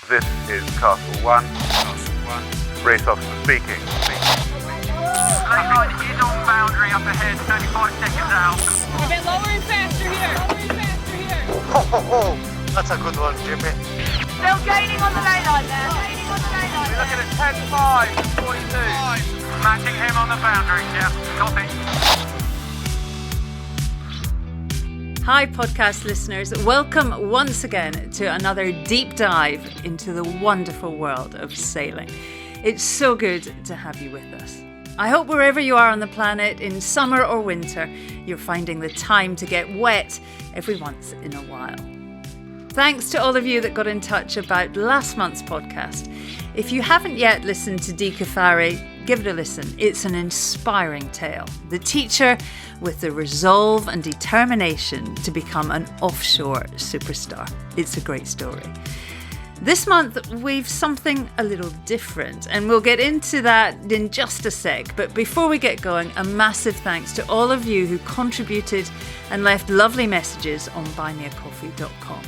This is Castle 1. Race officer speaking. Lane line is on boundary up ahead, 35 seconds out. A bit lower and faster here. That's a good one, Jimmy. Still gaining on the lane line there. We're looking at 10.5, 42. Matching him on the boundary, yeah, copy. Hi podcast listeners, welcome once again to another deep dive into the wonderful world of sailing. It's so good to have you with us. I hope wherever you are on the planet, in summer or winter, you're finding the time to get wet every once in a while. Thanks to all of you that got in touch about last month's podcast. If you haven't yet listened to Di Cafari, give it a listen. It's an inspiring tale. The teacher with the resolve and determination to become an offshore superstar. It's a great story. This month, we've something a little different, and we'll get into that in just a sec. But before we get going, a massive thanks to all of you who contributed and left lovely messages on buymeacoffee.com.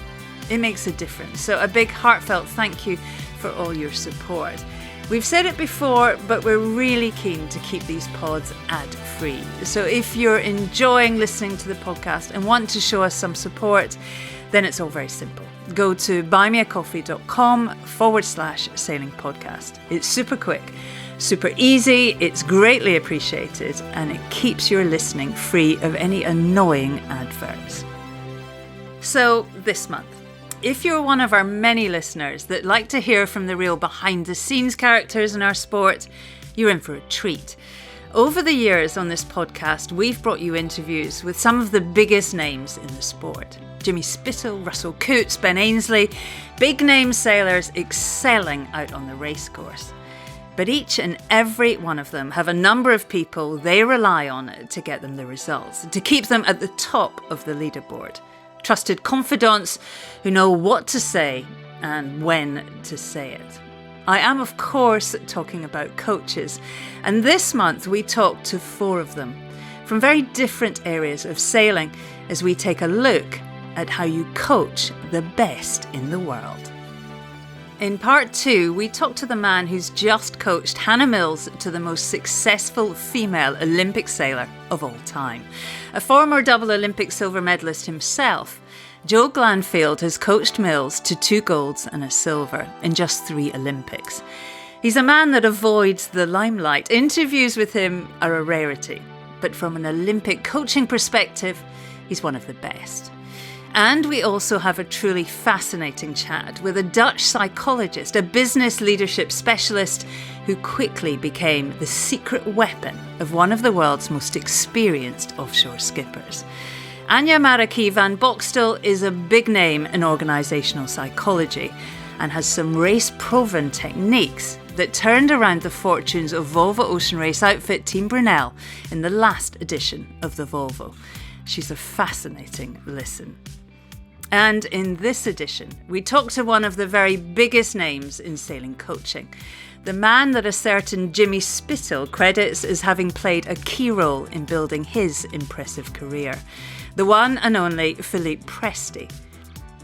It makes a difference. So a big heartfelt thank you for all your support. We've said it before, but we're really keen to keep these pods ad-free. So if you're enjoying listening to the podcast and want to show us some support, then it's all very simple. Go to buymeacoffee.com/sailing podcast. It's super quick, super easy, it's greatly appreciated, and it keeps your listening free of any annoying adverts. So this month, if you're one of our many listeners that like to hear from the real behind-the-scenes characters in our sport, you're in for a treat. Over the years on this podcast, we've brought you interviews with some of the biggest names in the sport. Jimmy Spittle, Russell Coutts, Ben Ainsley, big-name sailors excelling out on the racecourse. But each and every one of them have a number of people they rely on to get them the results, to keep them at the top of the leaderboard. Trusted confidants who know what to say and when to say it. I am, of course, talking about coaches. And this month we talked to 4 of them from very different areas of sailing as we take a look at how you coach the best in the world. In part 2, we talked to the man who's just coached Hannah Mills to the most successful female Olympic sailor of all time. A former double Olympic silver medalist himself, Joe Glanfield has coached Mills to 2 golds and a silver in just 3 Olympics. He's a man that avoids the limelight. Interviews with him are a rarity, but from an Olympic coaching perspective, he's one of the best. And we also have a truly fascinating chat with a Dutch psychologist, a business leadership specialist who quickly became the secret weapon of one of the world's most experienced offshore skippers. Anja Maraki van Bokstel is a big name in organisational psychology and has some race-proven techniques that turned around the fortunes of Volvo Ocean Race outfit Team Brunel in the last edition of the Volvo. She's a fascinating listen. And in this edition, we talk to one of the very biggest names in sailing coaching, the man that a certain Jimmy Spittle credits as having played a key role in building his impressive career, the one and only Philippe Presti.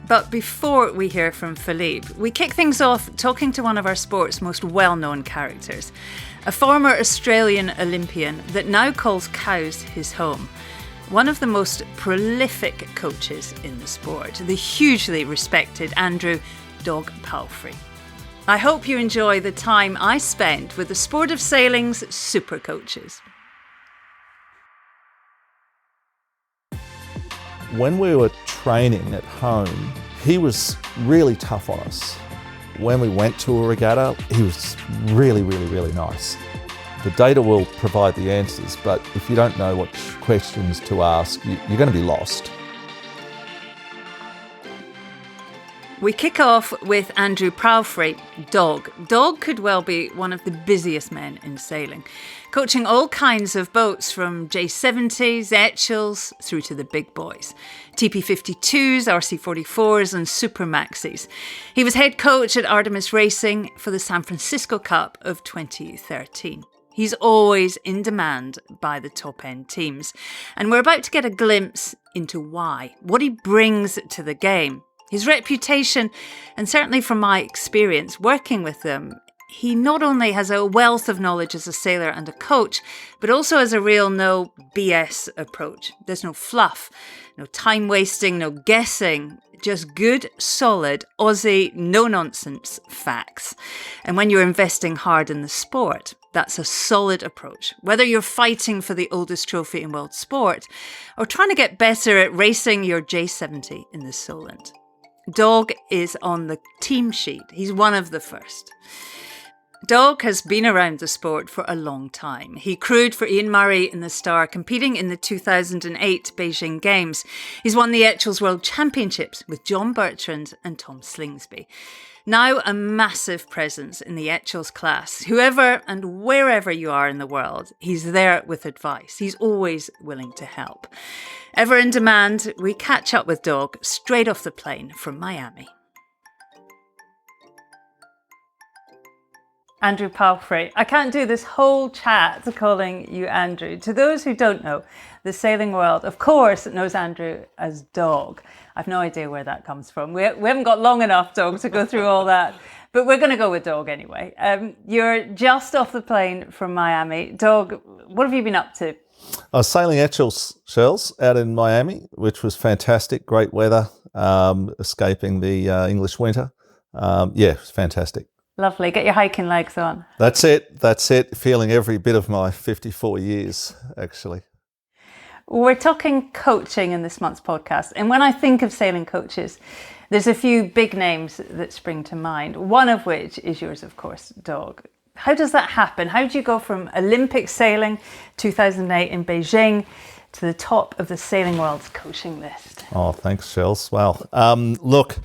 But before we hear from Philippe, we kick things off talking to one of our sport's most well-known characters, a former Australian Olympian that now calls Cowes his home. One of the most prolific coaches in the sport, the hugely respected Andrew "Dog" Palfrey. I hope you enjoy the time I spent with the sport of sailing's super coaches. When we were training at home, he was really tough on us. When we went to a regatta, he was really nice. The data will provide the answers, but if you don't know what questions to ask, you're going to be lost. We kick off with Andrew Palfrey, Dog. Dog could well be one of the busiest men in sailing, coaching all kinds of boats from J70s, Etchells, through to the big boys. TP52s, RC44s and Super Maxis. He was head coach at Artemis Racing for the San Francisco Cup of 2013. He's always in demand by the top-end teams. And we're about to get a glimpse into why, what he brings to the game. His reputation, and certainly from my experience working with him, he not only has a wealth of knowledge as a sailor and a coach, but also has a real no BS approach. There's no fluff, no time wasting, no guessing, just good, solid, Aussie, no-nonsense facts. And when you're investing hard in the sport, that's a solid approach. Whether you're fighting for the oldest trophy in world sport or trying to get better at racing your J70 in the Solent. Dog is on the team sheet. He's one of the first. Dog has been around the sport for a long time. He crewed for Ian Murray in the Star, competing in the 2008 Beijing Games. He's won the Etchells World Championships with John Bertrand and Tom Slingsby. Now a massive presence in the Etchells class. Whoever and wherever you are in the world, he's there with advice. He's always willing to help. Ever in demand, we catch up with Dog straight off the plane from Miami. Andrew Palfrey. I can't do this whole chat calling you Andrew. To those who don't know, the sailing world, of course, knows Andrew as Dog. I've no idea where that comes from. We haven't got long enough, Dog, to go through all that. But we're going to go with Dog anyway. You're just off the plane from Miami. Dog, what have you been up to? I was sailing Etchells shells out in Miami, which was fantastic. Great weather, escaping the English winter. It was fantastic. Lovely. Get your hiking legs on. That's it. Feeling every bit of my 54 years, actually. We're talking coaching in this month's podcast. And when I think of sailing coaches, there's a few big names that spring to mind, one of which is yours, of course, Dog. How does that happen? How do you go from Olympic sailing 2008 in Beijing to the top of the sailing world's coaching list? Oh, thanks, Shells. Well, look,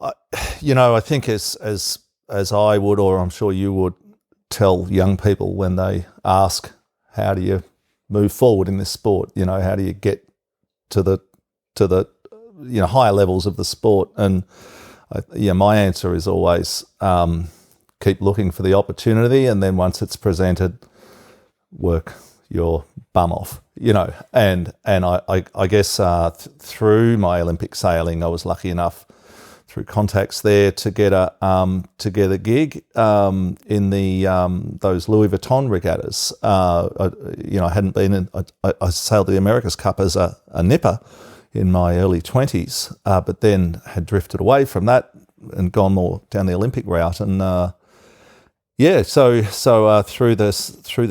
I think as I would, or I'm sure you would, tell young people when they ask, how do you move forward in this sport? How do you get to the higher levels of the sport? And my answer is always keep looking for the opportunity, and then once it's presented, work your bum off. And I guess through my Olympic sailing, I was lucky enough through contacts there to get a gig in the those Louis Vuitton regattas. I hadn't been in. I sailed the America's Cup as a nipper in my early 20s, but then had drifted away from that and gone more down the Olympic route. And so through the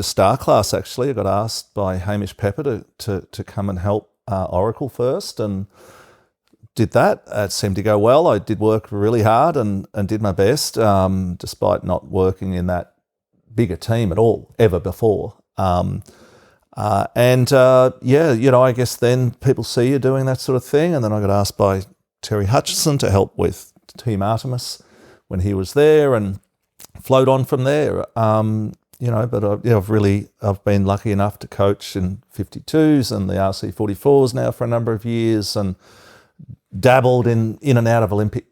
Star class, actually, I got asked by Hamish Pepper to come and help Oracle first, and did that. It seemed to go well. I did work really hard and did my best, despite not working in that bigger team at all ever before. I guess then people see you doing that sort of thing. And then I got asked by Terry Hutchison to help with Team Artemis when he was there, and flowed on from there. I've been lucky enough to coach in 52s and the RC44s now for a number of years, and dabbled in and out of Olympic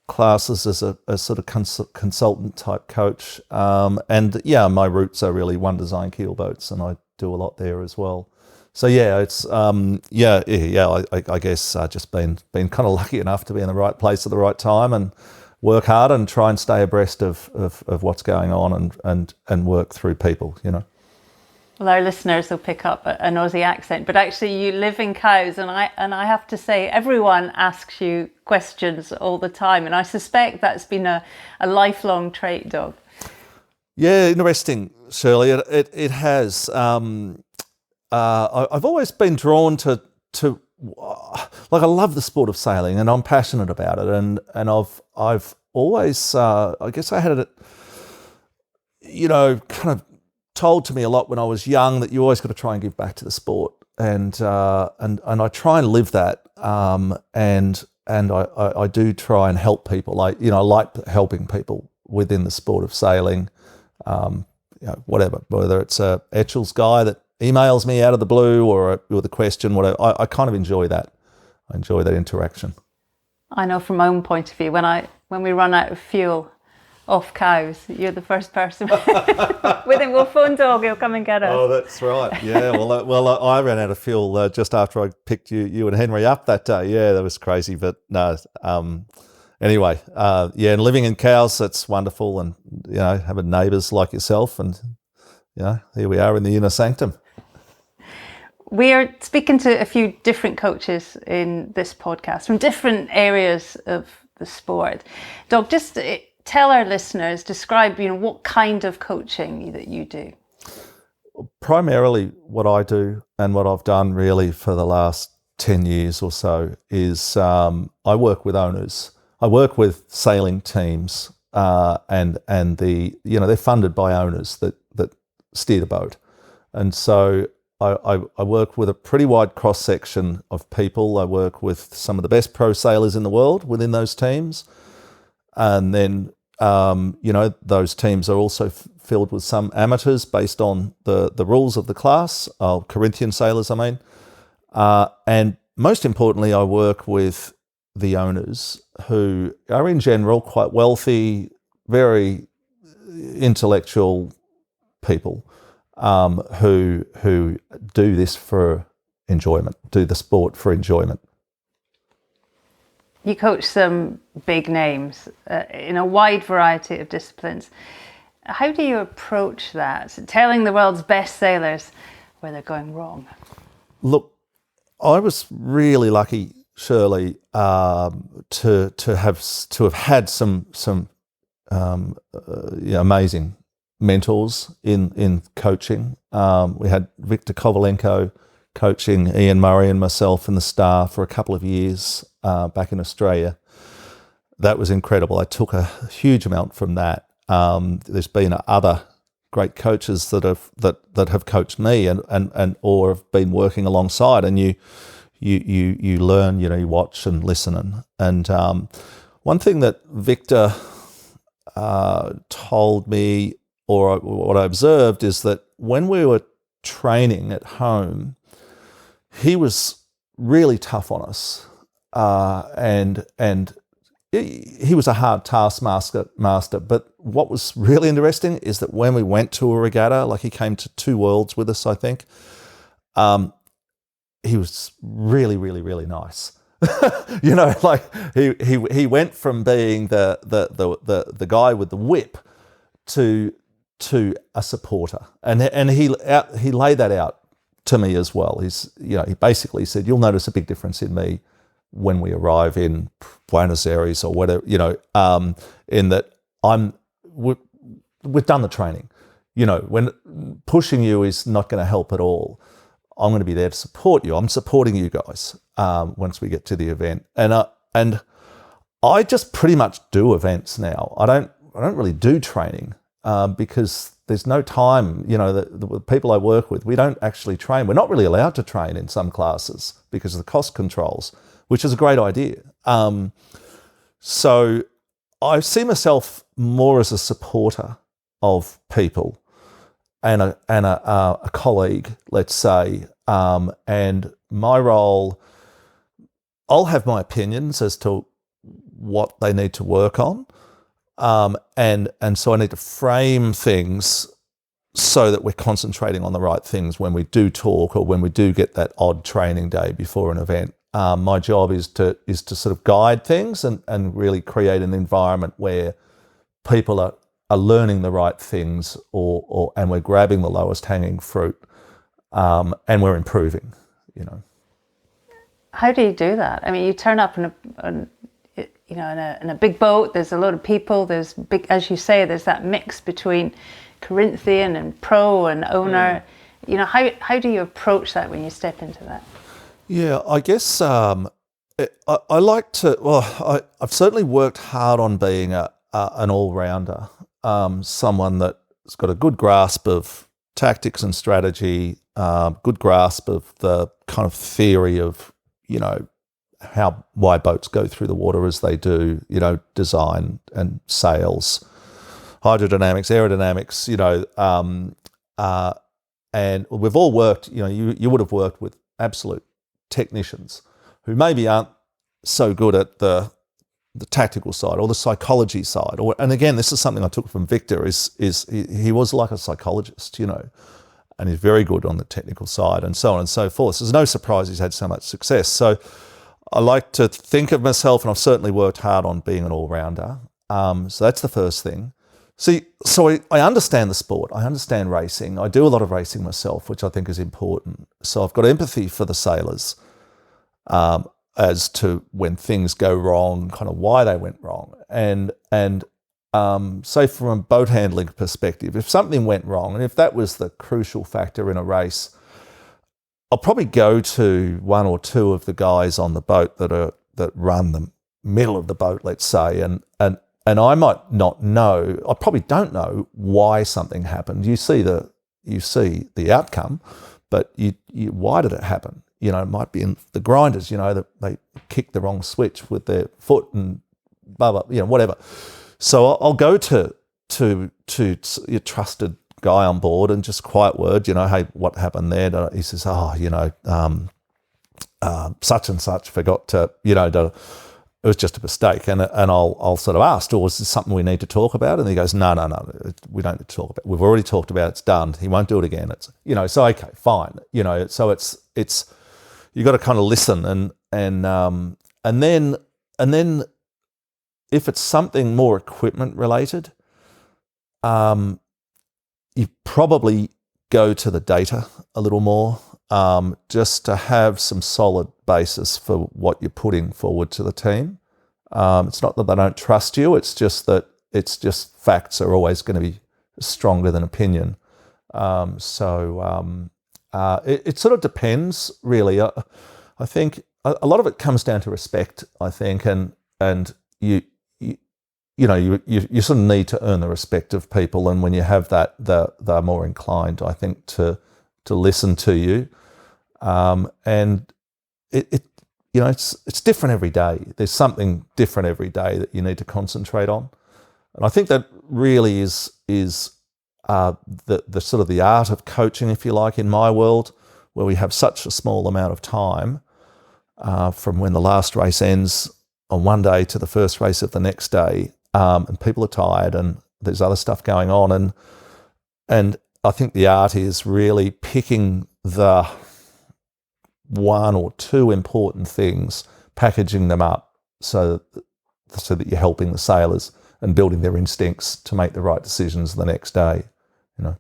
classes as a sort of consultant type coach. My roots are really One Design keelboats, and I do a lot there as well. So it's I guess just been kind of lucky enough to be in the right place at the right time, and work hard and try and stay abreast of what's going on and work through people, Well, our listeners will pick up an Aussie accent, but actually you live in Cowes, and I have to say everyone asks you questions all the time, and I suspect that's been a lifelong trait, Dog. Yeah, interesting, Shirley. It has. I've always been drawn to I love the sport of sailing, and I'm passionate about it, and I've always I guess I had it, kind of told to me a lot when I was young that you always got to try and give back to the sport, and I try and live that, and I do try and help people. I like helping people within the sport of sailing, whether it's a Etchells guy that emails me out of the blue or with a question, whatever. I kind of enjoy that. I enjoy that interaction. I know from my own point of view, when we run out of fuel off cows. You're the first person with him. We'll phone dog. He'll come and get us. Oh, that's right. Yeah. Well, I ran out of fuel just after I picked you and Henry up that day. Yeah, that was crazy. But no. Anyway, and living in cows, that's wonderful, and having neighbours like yourself, and here we are in the inner sanctum. We are speaking to a few different coaches in this podcast from different areas of the sport. Doug, just tell our listeners, describe, what kind of coaching that you do. Primarily what I do and what I've done really for the last 10 years or so is I work with owners. I work with sailing teams and they're funded by owners that steer the boat. And so I work with a pretty wide cross-section of people. I work with some of the best pro sailors in the world within those teams. And then, those teams are also filled with some amateurs based on the rules of the class, Corinthian sailors, I mean. And most importantly, I work with the owners who are in general quite wealthy, very intellectual people. Who do this for enjoyment, do the sport for enjoyment. You coach some big names in a wide variety of disciplines. How do you approach that? Telling the world's best sailors where they're going wrong? Look, I was really lucky, Shirley, to have had some amazing mentors in coaching. We had Victor Kovalenko coaching Ian Murray and myself and the staff for a couple of years back in Australia. That was incredible. I took a huge amount from that. There's been other great coaches that have coached me and or have been working alongside, and you learn, you watch and listen. And one thing that Victor told me, or what I observed, is that when we were training at home, he was really tough on us, and he was a hard taskmaster. But what was really interesting is that when we went to a regatta, like he came to 2 Worlds with us, I think, he was really, really, really nice. He went from being the guy with the whip to a supporter, and he laid that out to me as well. He basically said, "You'll notice a big difference in me when we arrive in Buenos Aires or whatever, in that we've done the training. When pushing you is not going to help at all. I'm going to be there to support you. I'm supporting you guys once we get to the event." And I just pretty much do events now. I don't really do training because there's no time. The people I work with, we don't actually train. We're not really allowed to train in some classes because of the cost controls, which is a great idea. So I see myself more as a supporter of people and a colleague, let's say, and my role, I'll have my opinions as to what they need to work on, and so I need to frame things so that we're concentrating on the right things when we do talk or when we do get that odd training day before an event. My job is to sort of guide things and really create an environment where people are learning the right things, and we're grabbing the lowest hanging fruit, and we're improving. How do you do that? I mean, you turn up in a big boat. There's a lot of people. There's big, as you say, there's that mix between Corinthian and pro and owner. How do you approach that when you step into that? Yeah, I guess I like to. Well, I've certainly worked hard on being an all-rounder, someone that's got a good grasp of tactics and strategy, good grasp of the kind of theory of why boats go through the water as they do, design and sails, hydrodynamics, aerodynamics, and we've all worked. You would have worked with absolute technicians who maybe aren't so good at the the tactical side or the psychology side. And again, this is something I took from Victor, is he was like a psychologist, you know, and he's very good on the technical side and so on and so forth. So there's no surprise he's had so much success. So I like to think of myself, and I've certainly worked hard on being an all-rounder. So that's the first thing. So I understand the sport. I understand racing. I do a lot of racing myself, which I think is important. So I've got empathy for the sailors, as to when things go wrong, kind of why they went wrong. And say from a boat handling perspective, if something went wrong, and if that was the crucial factor in a race, I'll probably go to one or two of the guys on the boat that run the middle of the boat, let's say, and I might not know, I probably don't know why something happened. You see the outcome, but why did it happen? You know, it might be in the grinders, you know, that they kicked the wrong switch with their foot and blah, blah, you know, whatever. So I'll go to your trusted guy on board and just quiet word, you know, hey, what happened there? He says, you know, such and such forgot to, you know, it was just a mistake. And I'll sort of ask, was this something we need to talk about? And he goes, no, we don't need to talk about it. We've already talked about it. It's done. He won't do it again. It's, you know, so okay, fine. You know, so it's you got to kind of listen and then if it's something more equipment related, you probably go to the data a little more, just to have some solid basis for what you're putting forward to the team. It's not that they don't trust you, it's just facts are always going to be stronger than opinion. It sort of depends, really. I think a lot of it comes down to respect, I think, and you sort of need to earn the respect of people, and when you have that, they're more inclined, I think, to listen to you. And it's different every day. There's something different every day that you need to concentrate on, and I think that really is the sort of the art of coaching, if you like, in my world, where we have such a small amount of time from when the last race ends on one day to the first race of the next day, and people are tired and there's other stuff going on, and I think the art is really picking the one or two important things, packaging them up so that you're helping the sailors and building their instincts to make the right decisions the next day, you know.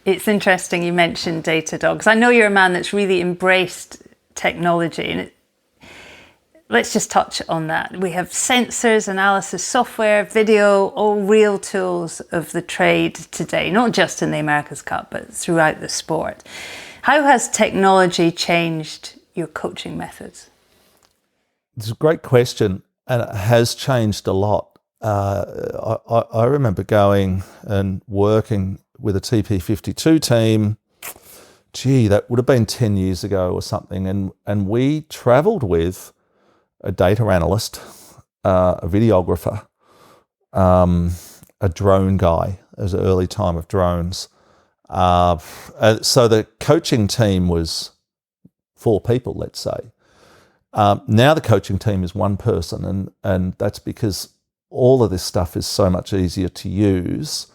It's interesting you mentioned data dogs. I know you're a man that's really embraced technology, and let's just touch on that. We have sensors, analysis software, video, all real tools of the trade today, not just in the America's Cup, but throughout the sport. How has technology changed your coaching methods? It's a great question, and it has changed a lot. I remember going and working with a TP52 team, that would have been 10 years ago or something, and we travelled with a data analyst, a videographer, a drone guy. It was an early time of drones. So the coaching team was 4 people, let's say. Now the coaching team is 1 person, and that's because all of this stuff is so much easier to use.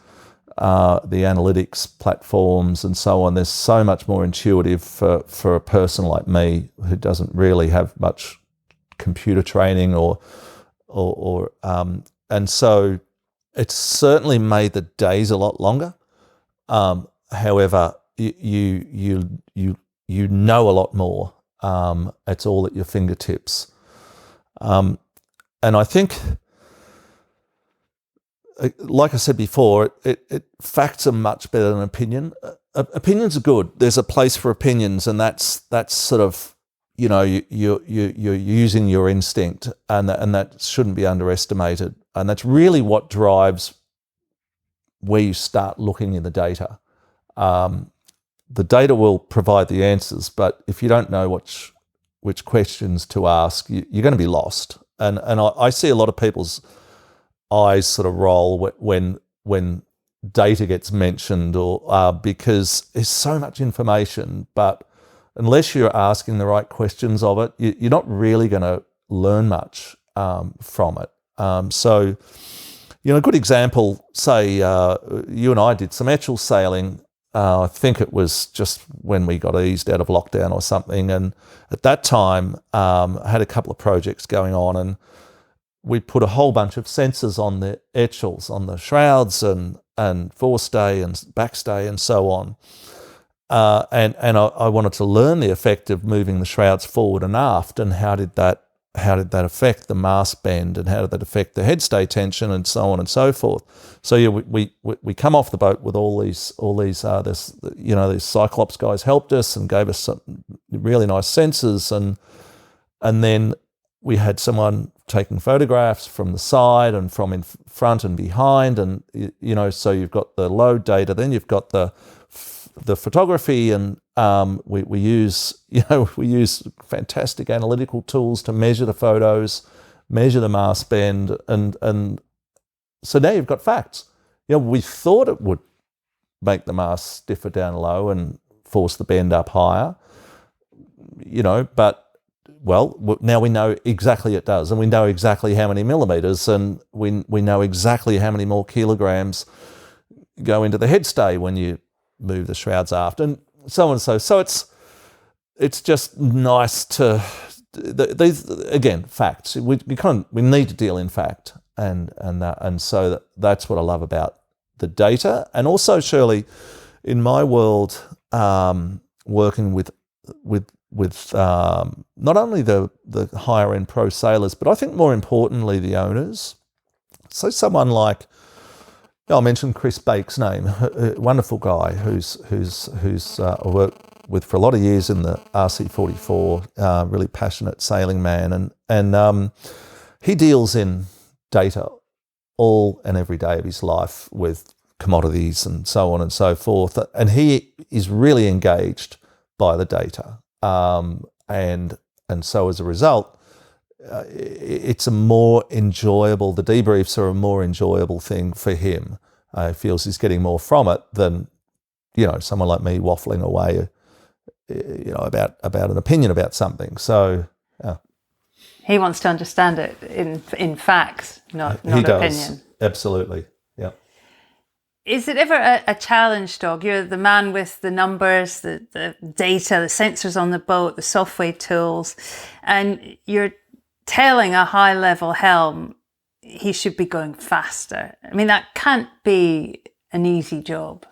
The analytics platforms and so on, there's so much more intuitive for a person like me who doesn't really have much computer training and so it's certainly made the days a lot longer. However, you know a lot more. It's all at your fingertips. And I think, like I said before, facts are much better than opinion. Opinions are good. There's a place for opinions, and that's sort of, you know, you're using your instinct, and that shouldn't be underestimated. And that's really what drives where you start looking in the data. The data will provide the answers, but if you don't know which questions to ask, you're going to be lost. And I see a lot of people's eyes sort of roll when data gets mentioned, or because there's so much information, but unless you're asking the right questions of it, you're not really going to learn much. from it. So, a good example, say you and I did some Etchell sailing. I think it was just when we got eased out of lockdown or something. And at that time, I had a couple of projects going on, and we put a whole bunch of sensors on the Etchells, on the shrouds and forestay and backstay and so on. And I wanted to learn the effect of moving the shrouds forward and aft, and how did that affect the mast bend, and how did that affect the headstay tension, and so on and so forth. So yeah, we come off the boat with all these these Cyclops guys helped us and gave us some really nice sensors, and then we had someone taking photographs from the side and from in front and behind, and so you've got the load data, then you've got the photography, and we use fantastic analytical tools to measure the photos, measure the mast bend, and so now you've got facts. We thought it would make the mast stiffer down low and force the bend up higher, but now we know exactly it does, and we know exactly how many millimeters, and we know exactly how many more kilograms go into the headstay when you move the shrouds aft, and so on. So it's just nice to these again facts. We need to deal in fact, and so that's what I love about the data, and also Shirley, in my world, working with not only the higher end pro sailors, but I think more importantly the owners. So someone like, I'll mention Chris Bake's name, a wonderful guy who's worked with for a lot of years in the RC44, really passionate sailing man, and he deals in data all and every day of his life with commodities and so on and so forth, and he is really engaged by the data, and so as a result, it's a more enjoyable, the debriefs are a more enjoyable thing for him. He feels he's getting more from it than, someone like me waffling away, about an opinion about something. So, He wants to understand it in facts, not he does. Opinion. Absolutely, yeah. Is it ever a challenge, Doug? You're the man with the numbers, the data, the sensors on the boat, the software tools, and you're telling a high-level helm he should be going faster. I mean, that can't be an easy job.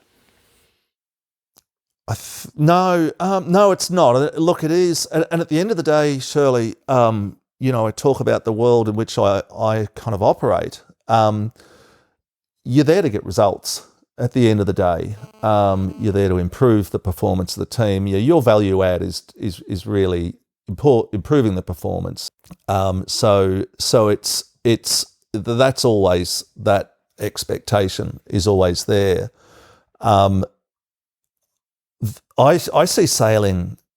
No, it's not. Look, it is. And at the end of the day, Shirley, I talk about the world in which I kind of operate. You're there to get results at the end of the day. You're there to improve the performance of the team. Your value add is really improving the performance. So it's that's always, that expectation is always there. I see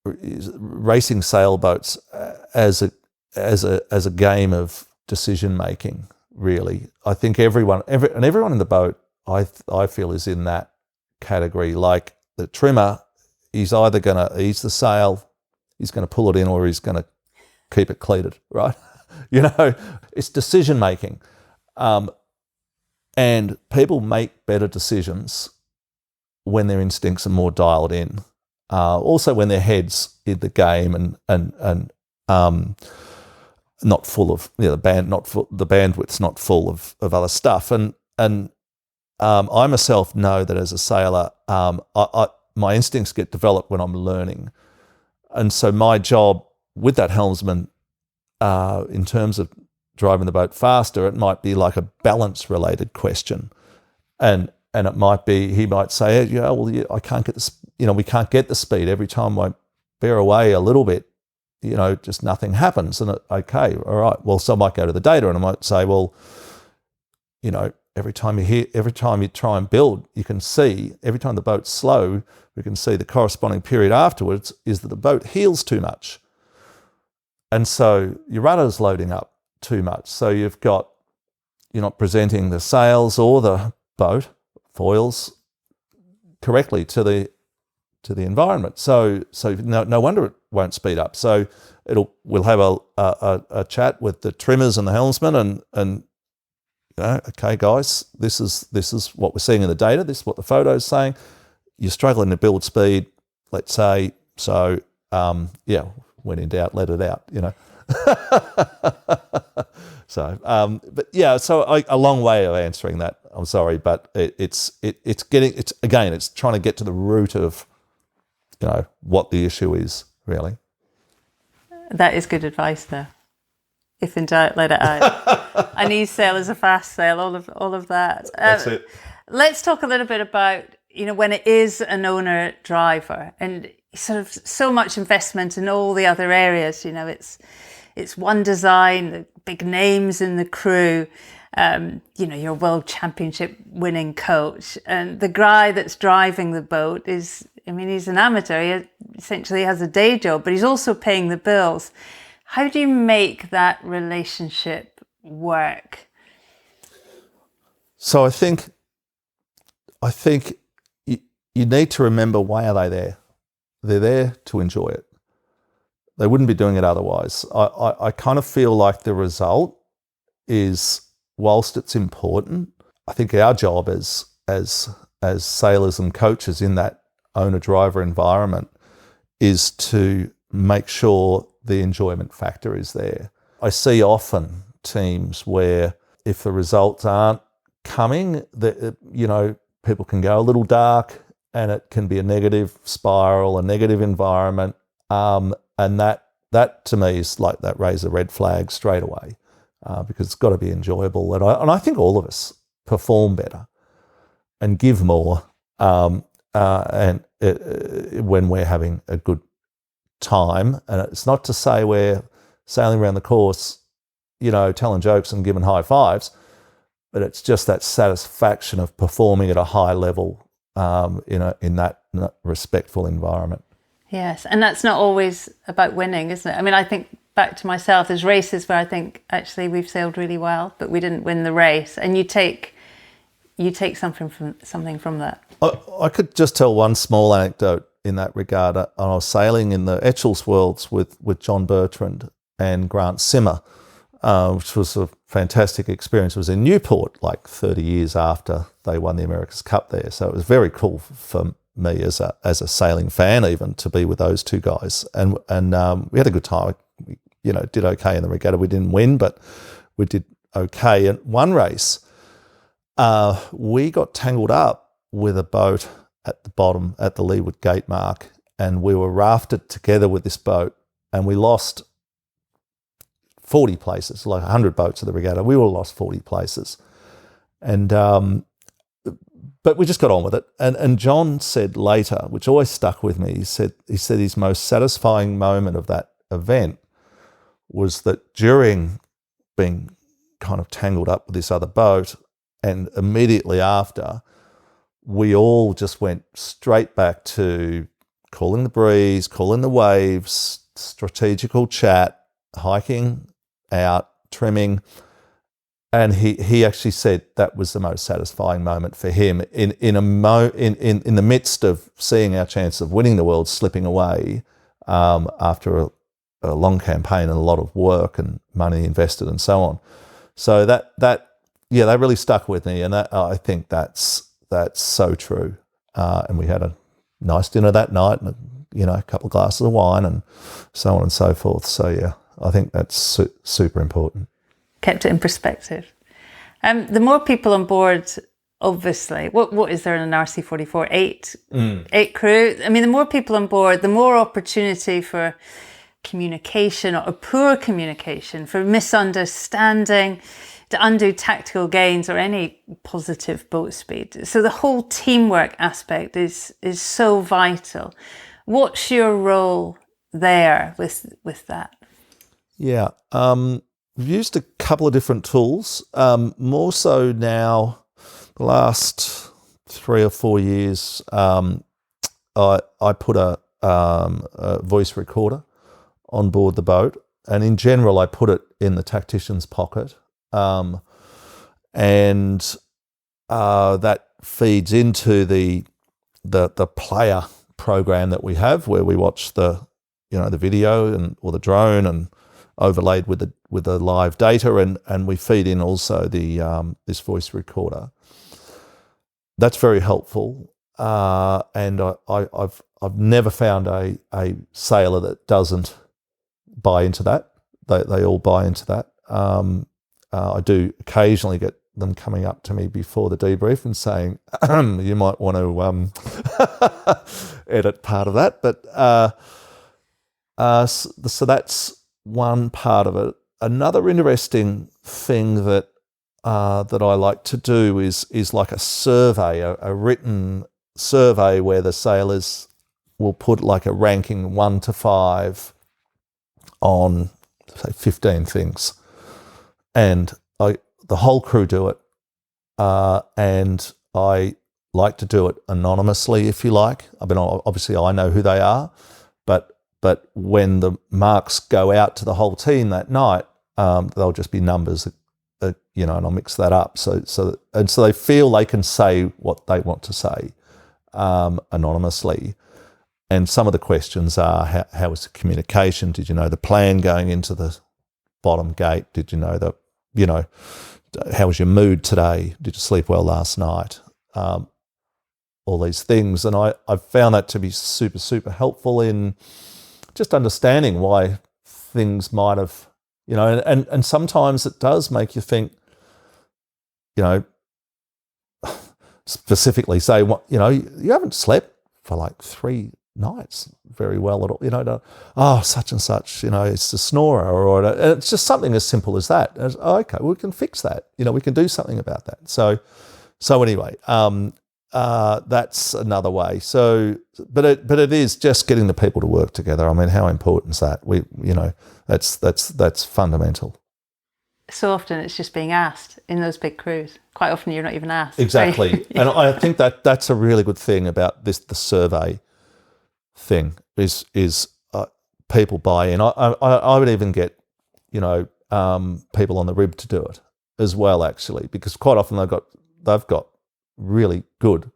racing sailboats as a game of decision making. Really, I think everyone in the boat, I feel, is in that category. Like the trimmer, he's either going to ease the sail, he's going to pull it in, or he's going to keep it cleated, right? It's decision making. And people make better decisions when their instincts are more dialed in. Also when their head's in the game and not full of the bandwidth's not full of other stuff. And I myself know that as a sailor, my instincts get developed when I'm learning. And so my job with that helmsman, in terms of driving the boat faster, it might be like a balance related question. And it might be, he might say, I can't get this, we can't get the speed. Every time I bear away a little bit, just nothing happens. And okay, all right. Well, so I might go to the data and I might say, well, every time you try and build, you can see, every time the boat's slow, we can see the corresponding period afterwards is that the boat heels too much. And so your rudder's loading up too much. So you're not presenting the sails or the boat foils correctly to to the environment. So no wonder it won't speed up. So we'll have a chat with the trimmers and the helmsman and okay, guys, this is what we're seeing in the data. This is what the photo's saying. You're struggling to build speed, let's say. So when in doubt, let it out. So, a long way of answering that. I'm sorry, but it's trying to get to the root of, what the issue is really. That is good advice, though. If in doubt, let it out. An e-sail is a fast sail. All of that. That's it. Let's talk a little bit about when it is an owner driver and sort of so much investment in all the other areas. It's one design, the big names in the crew. Your world championship winning coach, and the guy that's driving the boat he's an amateur. He essentially has a day job, but he's also paying the bills. How do you make that relationship work? So I think you need to remember, why are they there? They're there to enjoy it. They wouldn't be doing it otherwise. I kind of feel like the result is, whilst it's important, I think our job as sailors and coaches in that owner-driver environment is to make sure the enjoyment factor is there. I see often teams where if the results aren't coming, people can go a little dark and it can be a negative spiral, a negative environment. And that to me is like that raise a red flag straight away, because it's got to be enjoyable. And I think all of us perform better and give more when we're having a good time. And it's not to say we're sailing around the course, telling jokes and giving high fives, but it's just that satisfaction of performing at a high level, in that respectful environment. Yes, and that's not always about winning, isn't it? I think back to myself, there's races where I think actually we've sailed really well, but we didn't win the race, and you take something from that. I could just tell one small anecdote in that regard. I was sailing in the Etchells Worlds with John Bertrand and Grant Simmer, which was a fantastic experience. It was in Newport, like 30 years after they won the America's Cup there. So it was very cool for me as a sailing fan, even, to be with those two guys. And we had a good time. We, did okay in the regatta. We didn't win, but we did okay. And one race, we got tangled up with a boat at the bottom at the leeward gate mark, and we were rafted together with this boat, and we lost 40 places, like 100 boats at the regatta. We all lost 40 places. And but we just got on with it. And John said later, which always stuck with me, he said his most satisfying moment of that event was that during being kind of tangled up with this other boat, and immediately after, we all just went straight back to calling the breeze, calling the waves, strategical chat, hiking out, trimming. And he actually said that was the most satisfying moment for him in the midst of seeing our chance of winning the world slipping away after a long campaign and a lot of work and money invested and so on. So that really stuck with me, and that, I think that's so true. And we had a nice dinner that night, and a couple of glasses of wine and so on and so forth. So yeah, I think that's super important. Kept it in perspective. The more people on board, obviously, what is there in an RC44? Eight crew. The more people on board, the more opportunity for communication or poor communication, for misunderstanding, to undo tactical gains or any positive boat speed. So the whole teamwork aspect is so vital. What's your role there with that? Yeah. We've used a couple of different tools, more so now, the last 3 or 4 years. I put a voice recorder on board the boat, and in general, I put it in the tactician's pocket, and that feeds into the player program that we have where we watch the video or the drone and overlaid with the live data, and we feed in also the this voice recorder. That's very helpful, and I've never found a sailor that doesn't buy into that. They all buy into that. I do occasionally get them coming up to me before the debrief and saying, you might want to edit part of that. But so that's one part of it. Another interesting thing that I like to do is like a survey, a written survey where the sailors will put like a ranking 1 to 5 on, say, 15 things. And the whole crew do it, and I like to do it anonymously, if you like. I mean, obviously I know who they are, but when the marks go out to the whole team that night, they'll just be numbers, and I'll mix that up. So they feel they can say what they want to say anonymously. And some of the questions are, how was the communication? Did you know the plan going into the bottom gate? Did you know how was your mood today? Did you sleep well last night? All these things. And I've found that to be super, super helpful in just understanding why things might have, and sometimes it does make you think, specifically say, you haven't slept for like 3 nights very well at all, such and such, it's a snorer, or it's just something as simple as that. Okay, we can fix that. We can do something about that. So anyway, that's another way. So, but it is just getting the people to work together. I mean, how important is that? That's fundamental. So often it's just being asked in those big crews. Quite often you're not even asked. Exactly. Right? And I think that's a really good thing about the survey thing is people buy in. I would even get people on the rib to do it as well, actually, because quite often they've got really good,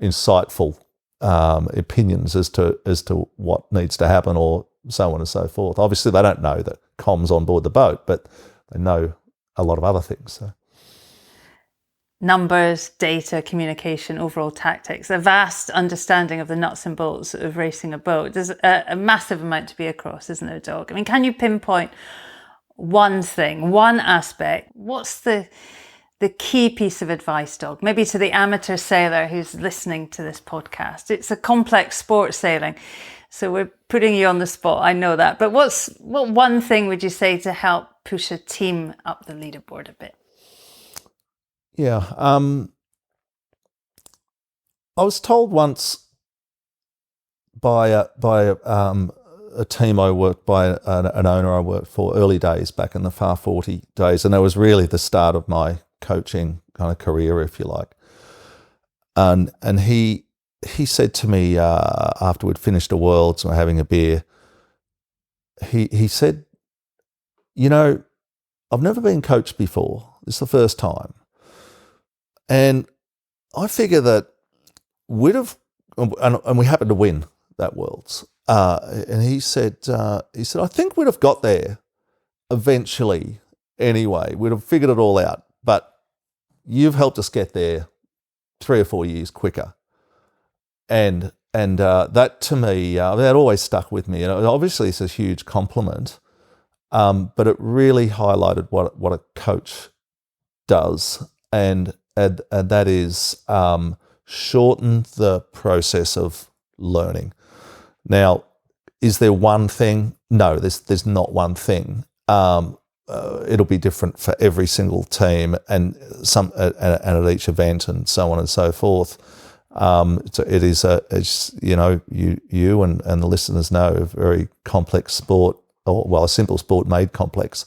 insightful opinions as to what needs to happen, or so on and so forth. Obviously, they don't know that comms on board the boat, but they know a lot of other things. So. Numbers, data, communication, overall tactics, a vast understanding of the nuts and bolts of racing a boat. There's a massive amount to be across, isn't there, Doug? I mean, can you pinpoint one thing, one aspect? What's the key piece of advice, Doug? Maybe to the amateur sailor who's listening to this podcast. It's a complex sport, sailing, so we're putting you on the spot, I know that. But what one thing would you say to help push a team up the leaderboard a bit? Yeah, I was told once by a team I worked by, an owner I worked for early days back in the Far 40 days, and it was really the start of my coaching kind of career, if you like. And he said to me after we'd finished a Worlds and we're having a beer, he said, I've never been coached before. This is the first time. And I figure that we'd have, and we happened to win that Worlds. And he said, I think we'd have got there eventually anyway. We'd have figured it all out. But you've helped us get there 3 or 4 years quicker. And that to me, that always stuck with me. And obviously it's a huge compliment, but it really highlighted what a coach does. And that is shorten the process of learning. Now, is there one thing? No, there's not one thing. It'll be different for every single team and at each event and so on and so forth. So it is you and the listeners know, a very complex sport, or a simple sport made complex.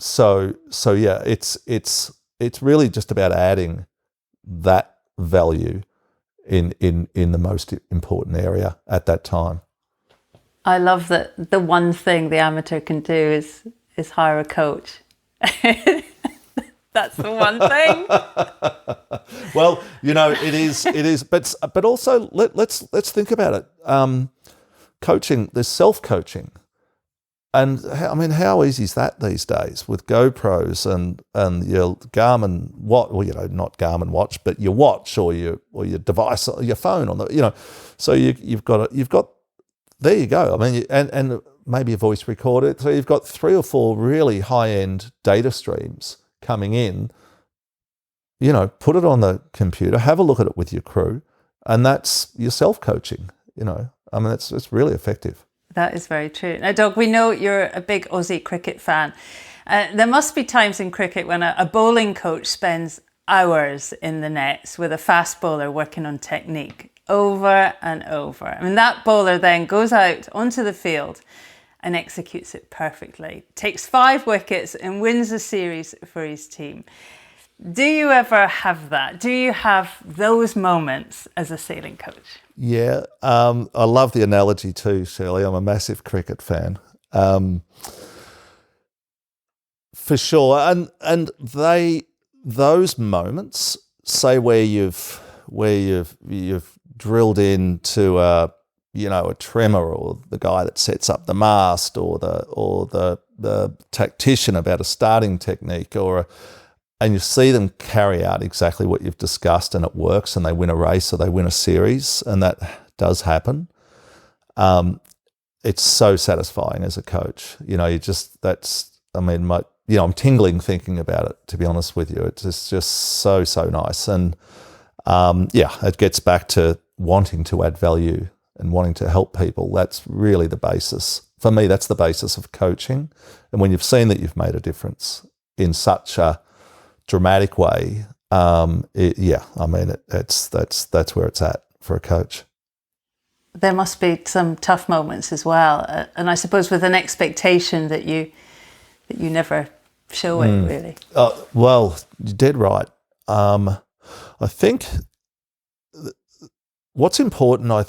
So yeah, it's really just about adding that value in the most important area at that time. I love that the one thing the amateur can do is hire a coach. That's the one thing. Well, it is, but also let's think about it. Coaching, there's self-coaching. And how easy is that these days with GoPros and your Garmin watch, not Garmin watch, but your watch or your device, or your phone on the, so you've got there you go. And maybe a voice recorder. So you've got 3 or 4 really high-end data streams coming in. Put it on the computer, have a look at it with your crew, and that's your self-coaching. It's really effective. That is very true. Now, Doug, we know you're a big Aussie cricket fan. There must be times in cricket when a bowling coach spends hours in the nets with a fast bowler working on technique over and over. That bowler then goes out onto the field and executes it perfectly, takes 5 wickets and wins the series for his team. Do you ever have that? Do you have those moments as a sailing coach? Yeah, I love the analogy too, Shirley. I'm a massive cricket fan, for sure. And those moments, say where you've drilled into a trimmer, or the guy that sets up the mast, or the tactician about a starting technique, and you see them carry out exactly what you've discussed, and it works, and they win a race or they win a series, and that does happen. It's so satisfying as a coach. I'm tingling thinking about it, to be honest with you. It's just so nice. And it gets back to wanting to add value and wanting to help people. That's really the basis. For me, that's the basis of coaching. And when you've seen that you've made a difference in such a dramatic way, that's where it's at for a coach. There must be some tough moments as well, and I suppose with an expectation that you never show it really. Well, you're dead right. I think what's important. I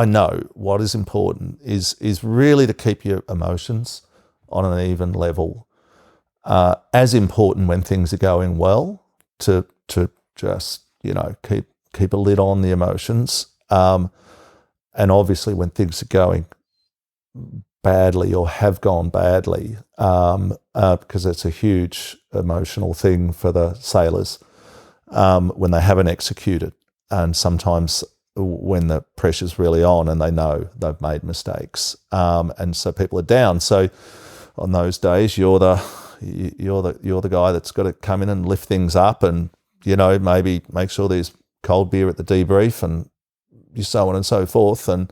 know what is important is really to keep your emotions on an even level. As important when things are going well, to just keep a lid on the emotions, and obviously when things are going badly or have gone badly, because it's a huge emotional thing for the sailors when they haven't executed, and sometimes when the pressure's really on and they know they've made mistakes, and so people are down. So on those days, you're the guy that's got to come in and lift things up, and maybe make sure there's cold beer at the debrief, and so on and so forth. And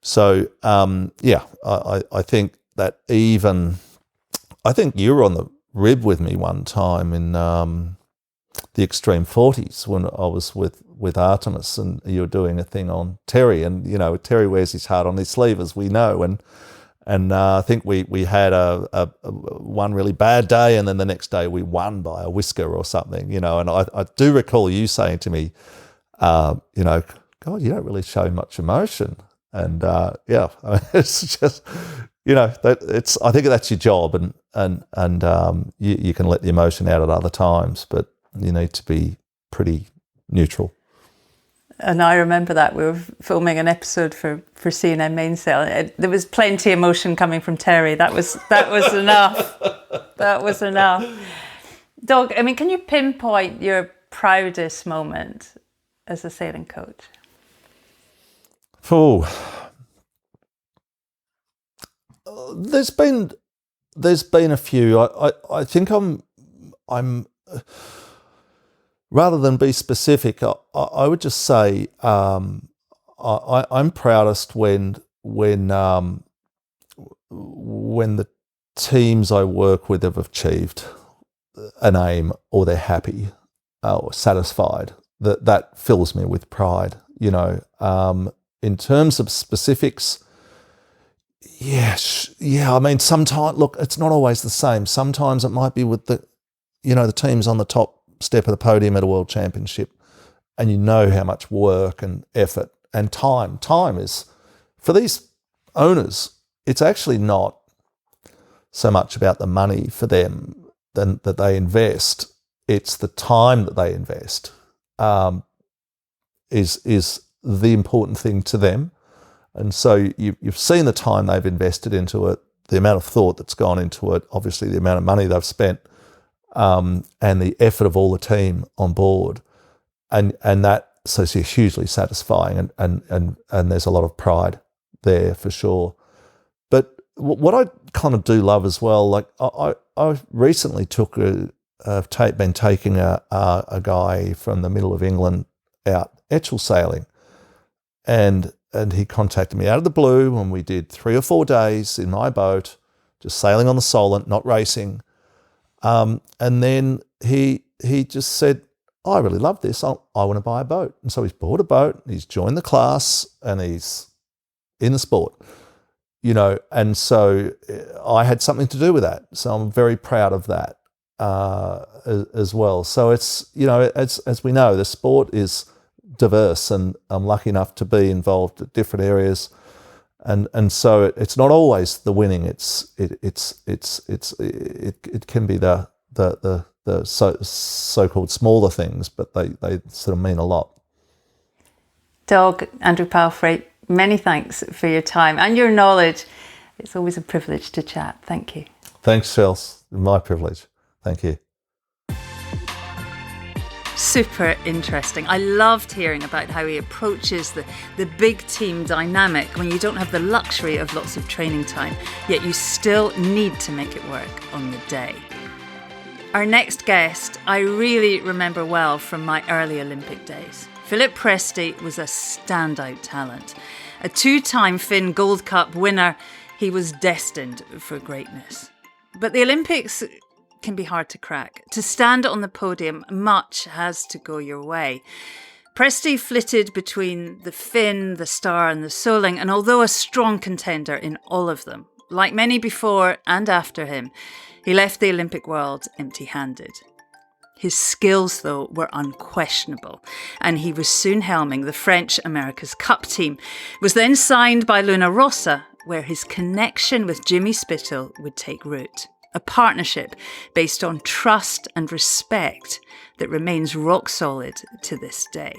so I think that I think you were on the rib with me one time in the Extreme 40s when I was with Artemis, and you were doing a thing on Terry, and Terry wears his heart on his sleeve, as we know, and I think we had a one really bad day, and then the next day we won by a whisker or something, and I do recall you saying to me, God, you don't really show much emotion. And it's just, I think that's your job, and you can let the emotion out at other times, but you need to be pretty neutral. And I remember that we were filming an episode for CNN Mainsail. There was plenty of emotion coming from Terry. That was enough. That was enough. Doug, can you pinpoint your proudest moment as a sailing coach? Oh, there's been a few. I think I'm. Rather than be specific, I would just say I'm proudest when the teams I work with have achieved an aim, or they're happy or satisfied. That fills me with pride. In terms of specifics, sometimes, look, it's not always the same. Sometimes it might be with the teams on the top step of the podium at a world championship, and how much work and effort and time is, for these owners, it's actually not so much about the money for them. that they invest. It's the time that they invest is the important thing to them. And so you've seen the time they've invested into it, the amount of thought that's gone into it, obviously the amount of money they've spent, and the effort of all the team on board. And that's hugely satisfying, and there's a lot of pride there for sure. But what I kind of do love as well, like I recently been taking a guy from the middle of England out Etchell sailing, and he contacted me out of the blue, and we did 3 or 4 days in my boat, just sailing on the Solent, not racing. And then he just said, I really love this. I want to buy a boat. And so he's bought a boat, he's joined the class, and he's in the sport, and so I had something to do with that. So I'm very proud of that as well. So it's, as we know, the sport is diverse, and I'm lucky enough to be involved at different areas. And so it's not always the winning. It can be the so-called smaller things, but they sort of mean a lot. Doug, Andrew Palfrey, many thanks for your time and your knowledge. It's always a privilege to chat. Thank you. Thanks, Chels. My privilege. Thank you. Super interesting. I loved hearing about how he approaches the big team dynamic when you don't have the luxury of lots of training time, yet you still need to make it work on the day. Our next guest, I really remember well from my early Olympic days. Philippe Presti was a standout talent. A 2-time Finn Gold Cup winner, he was destined for greatness. But the Olympics can be hard to crack. To stand on the podium, much has to go your way. Presti flitted between the Finn, the Star and the Soling, and although a strong contender in all of them, like many before and after him, he left the Olympic world empty-handed. His skills, though, were unquestionable, and he was soon helming the French America's Cup team, was then signed by Luna Rossa, where his connection with Jimmy Spithill would take root. A partnership based on trust and respect that remains rock solid to this day.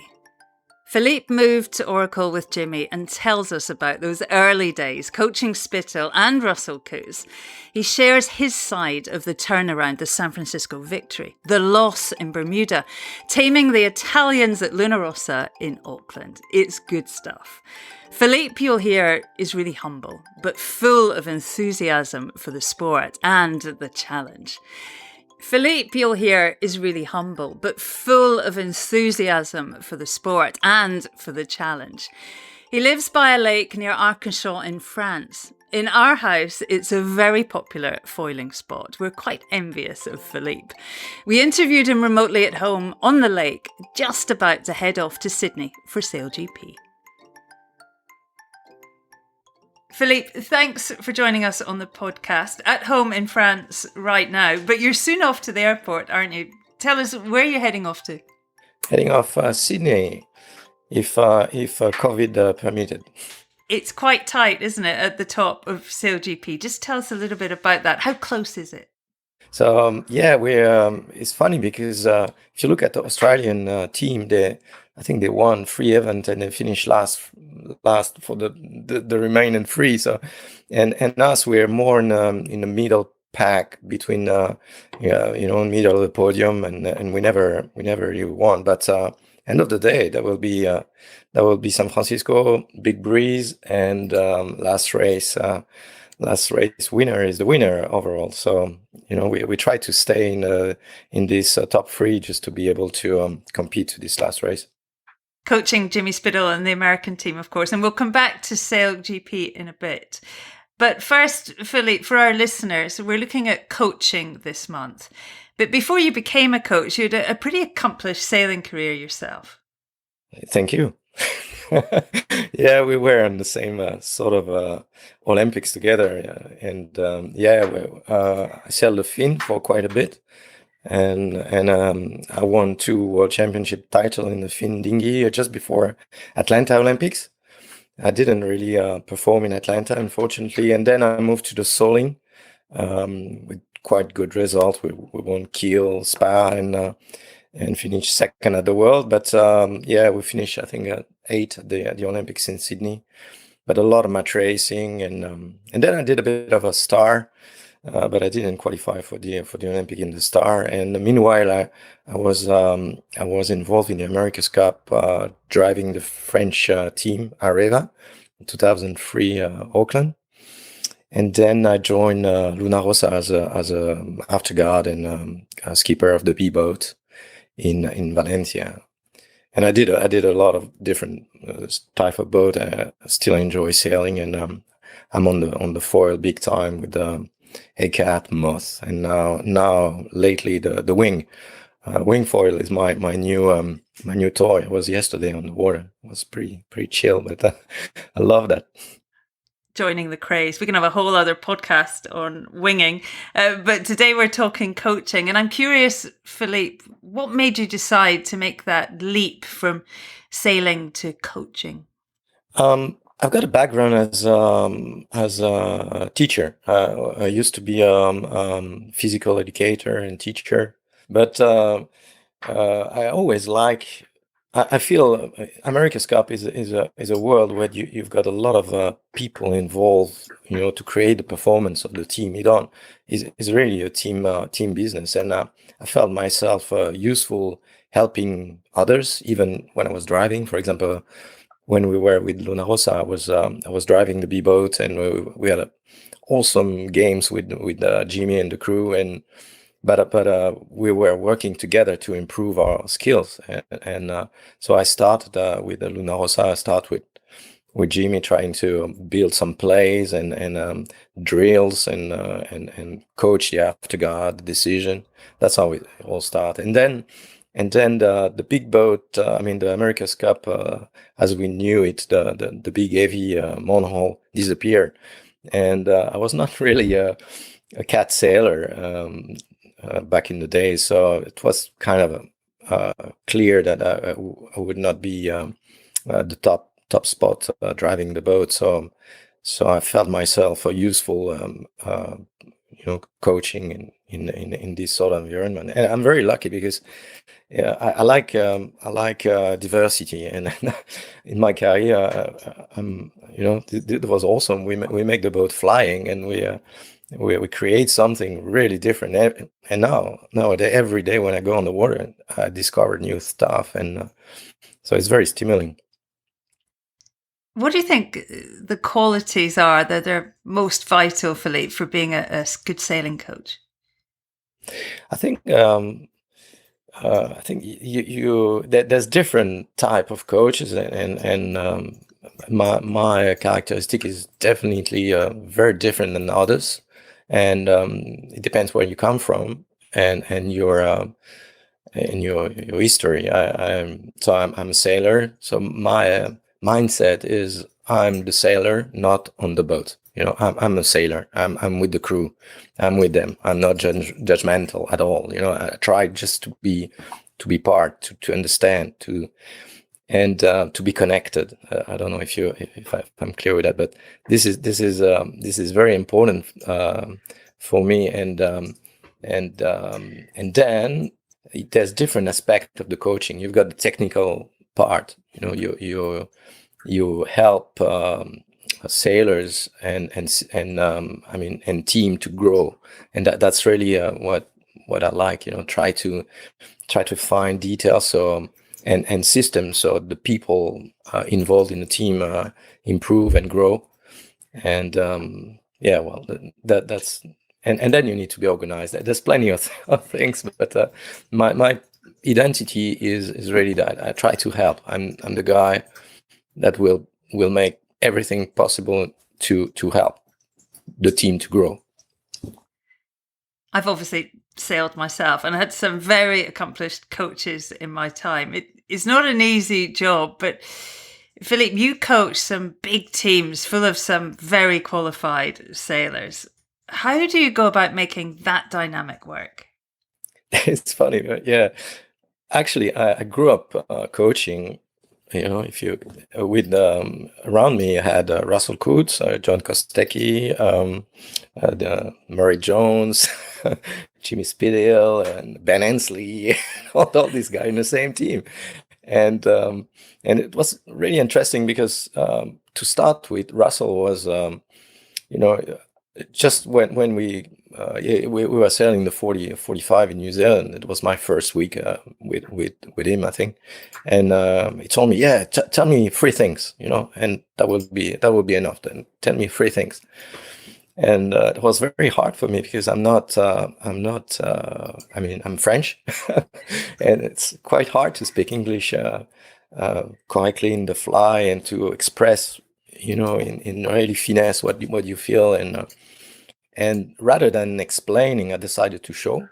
Philippe moved to Oracle with Jimmy and tells us about those early days coaching Spithill and Russell Coutts. He shares his side of the turnaround, the San Francisco victory, the loss in Bermuda, taming the Italians at Luna Rossa in Auckland. It's good stuff. Philippe, you'll hear, is really humble, but full of enthusiasm for the sport and the challenge. Philippe, you'll hear, is really humble, but full of enthusiasm for the sport and for the challenge. He lives by a lake near Arcachon in France. In our house, it's a very popular foiling spot. We're quite envious of Philippe. We interviewed him remotely at home on the lake, just about to head off to Sydney for SailGP. Philippe, thanks for joining us on the podcast. At home in France right now, but you're soon off to the airport, aren't you? Tell us where you're heading off to. Heading off Sydney, if COVID permitted. It's quite tight, isn't it, at the top of SailGP? Just tell us a little bit about that. How close is it? So we're. It's funny because if you look at the Australian team, I think they won 3 events and they finished last for the remaining 3. So, and us, we're more in the middle pack between middle of the podium, and we never really won. But end of the day, there will be San Francisco, big breeze, and last race winner is the winner overall. So we try to stay in this top 3 just to be able to compete to this last race. Coaching Jimmy Spithill and the American team, of course, and we'll come back to SailGP in a bit. But first, Philippe, for our listeners, we're looking at coaching this month. But before you became a coach, you had a pretty accomplished sailing career yourself. Thank you. Yeah, we were in the same sort of Olympics together, and I sailed the Finn for quite a bit, and I won 2 World Championship titles in the Finn dinghy just before Atlanta Olympics. I didn't really perform in Atlanta, unfortunately, and then I moved to the Soling with quite good result. We won Kiel, Spa, and finished second at the world. But we finished, I think, 8th at the Olympics in Sydney. But a lot of match racing, and then I did a bit of a star, but I didn't qualify for the Olympic in the star. And meanwhile, I was involved in the America's Cup, driving the French team Areva in 2003 Auckland. And then I joined Luna Rossa as a afterguard and a skipper of the B boat in Valencia. And I did a lot of different type of boat. I still enjoy sailing, and I'm on the foil big time with the A-Cat, Moth, and now lately the wing. Wing foil is my new toy. It was yesterday on the water. It was pretty chill, but I love that. Joining the craze. We can have a whole other podcast on winging, but today we're talking coaching, and I'm curious, Philippe, what made you decide to make that leap from sailing to coaching? I've got a background as a teacher. I used to be a physical educator and teacher, but I always like. I feel America's Cup is a world where you've got a lot of people involved, to create the performance of the team. It's really a team business, and I felt myself useful helping others, even when I was driving. For example, when we were with Luna Rossa, I was driving the B boat, and we had awesome games with Jimmy and the crew, But we were working together to improve our skills, and so I started with the Luna Rossa. I started with Jimmy, trying to build some plays and drills and coach the afterguard decision. That's how it all started. And then the big boat. The America's Cup, as we knew it, the big heavy monohull disappeared, and I was not really a cat sailor. Back in the day, so it was kind of clear that I would not be the top spot driving the boat. So I felt myself useful, coaching in this sort of environment. And I'm very lucky because I like diversity, and in my career, it was awesome. We make the boat flying, and we create something really different. And nowadays, every day when I go on the water, I discover new stuff, and so it's very stimulating. What do you think the qualities are that are most vital, Philippe, for being a good sailing coach? I think there's different type of coaches, and my characteristic is definitely very different than others. And it depends where you come from and your history. I'm a sailor, so my mindset is I'm the sailor, not on the boat. I'm a sailor. I'm with the crew. I'm with them. I'm not judgmental at all. I try just to be part, to understand, to be connected. I don't know if I'm clear with that, but this is very important for me. And then there's different aspects of the coaching. You've got the technical part. You help sailors and team to grow, and that's really what I like. Try to find details. So. And systems, so the people involved in the team improve and grow, and that's and then you need to be organized. There's plenty of things, but my identity is really that I try to help. I'm the guy that will make everything possible to help the team to grow. I've obviously sailed myself and I had some very accomplished coaches in my time. It's not an easy job, but Philippe, you coach some big teams full of some very qualified sailors. How do you go about making that dynamic work? It's funny, but yeah. Actually, I grew up coaching. If you around me, I had Russell Coates, John Kostecki, Murray Jones. Jimmy Speedale and Ben Hensley, all these guys in the same team. And it was really interesting because to start with, Russell was, just when we were selling the 45 in New Zealand, it was my first week with him, I think. And he told me, yeah, tell me 3 things, and that would be enough. Then tell me 3 things. And it was very hard for me because I'm French, and it's quite hard to speak English correctly in the fly and to express, in really finesse what you feel. And rather than explaining, I decided to show.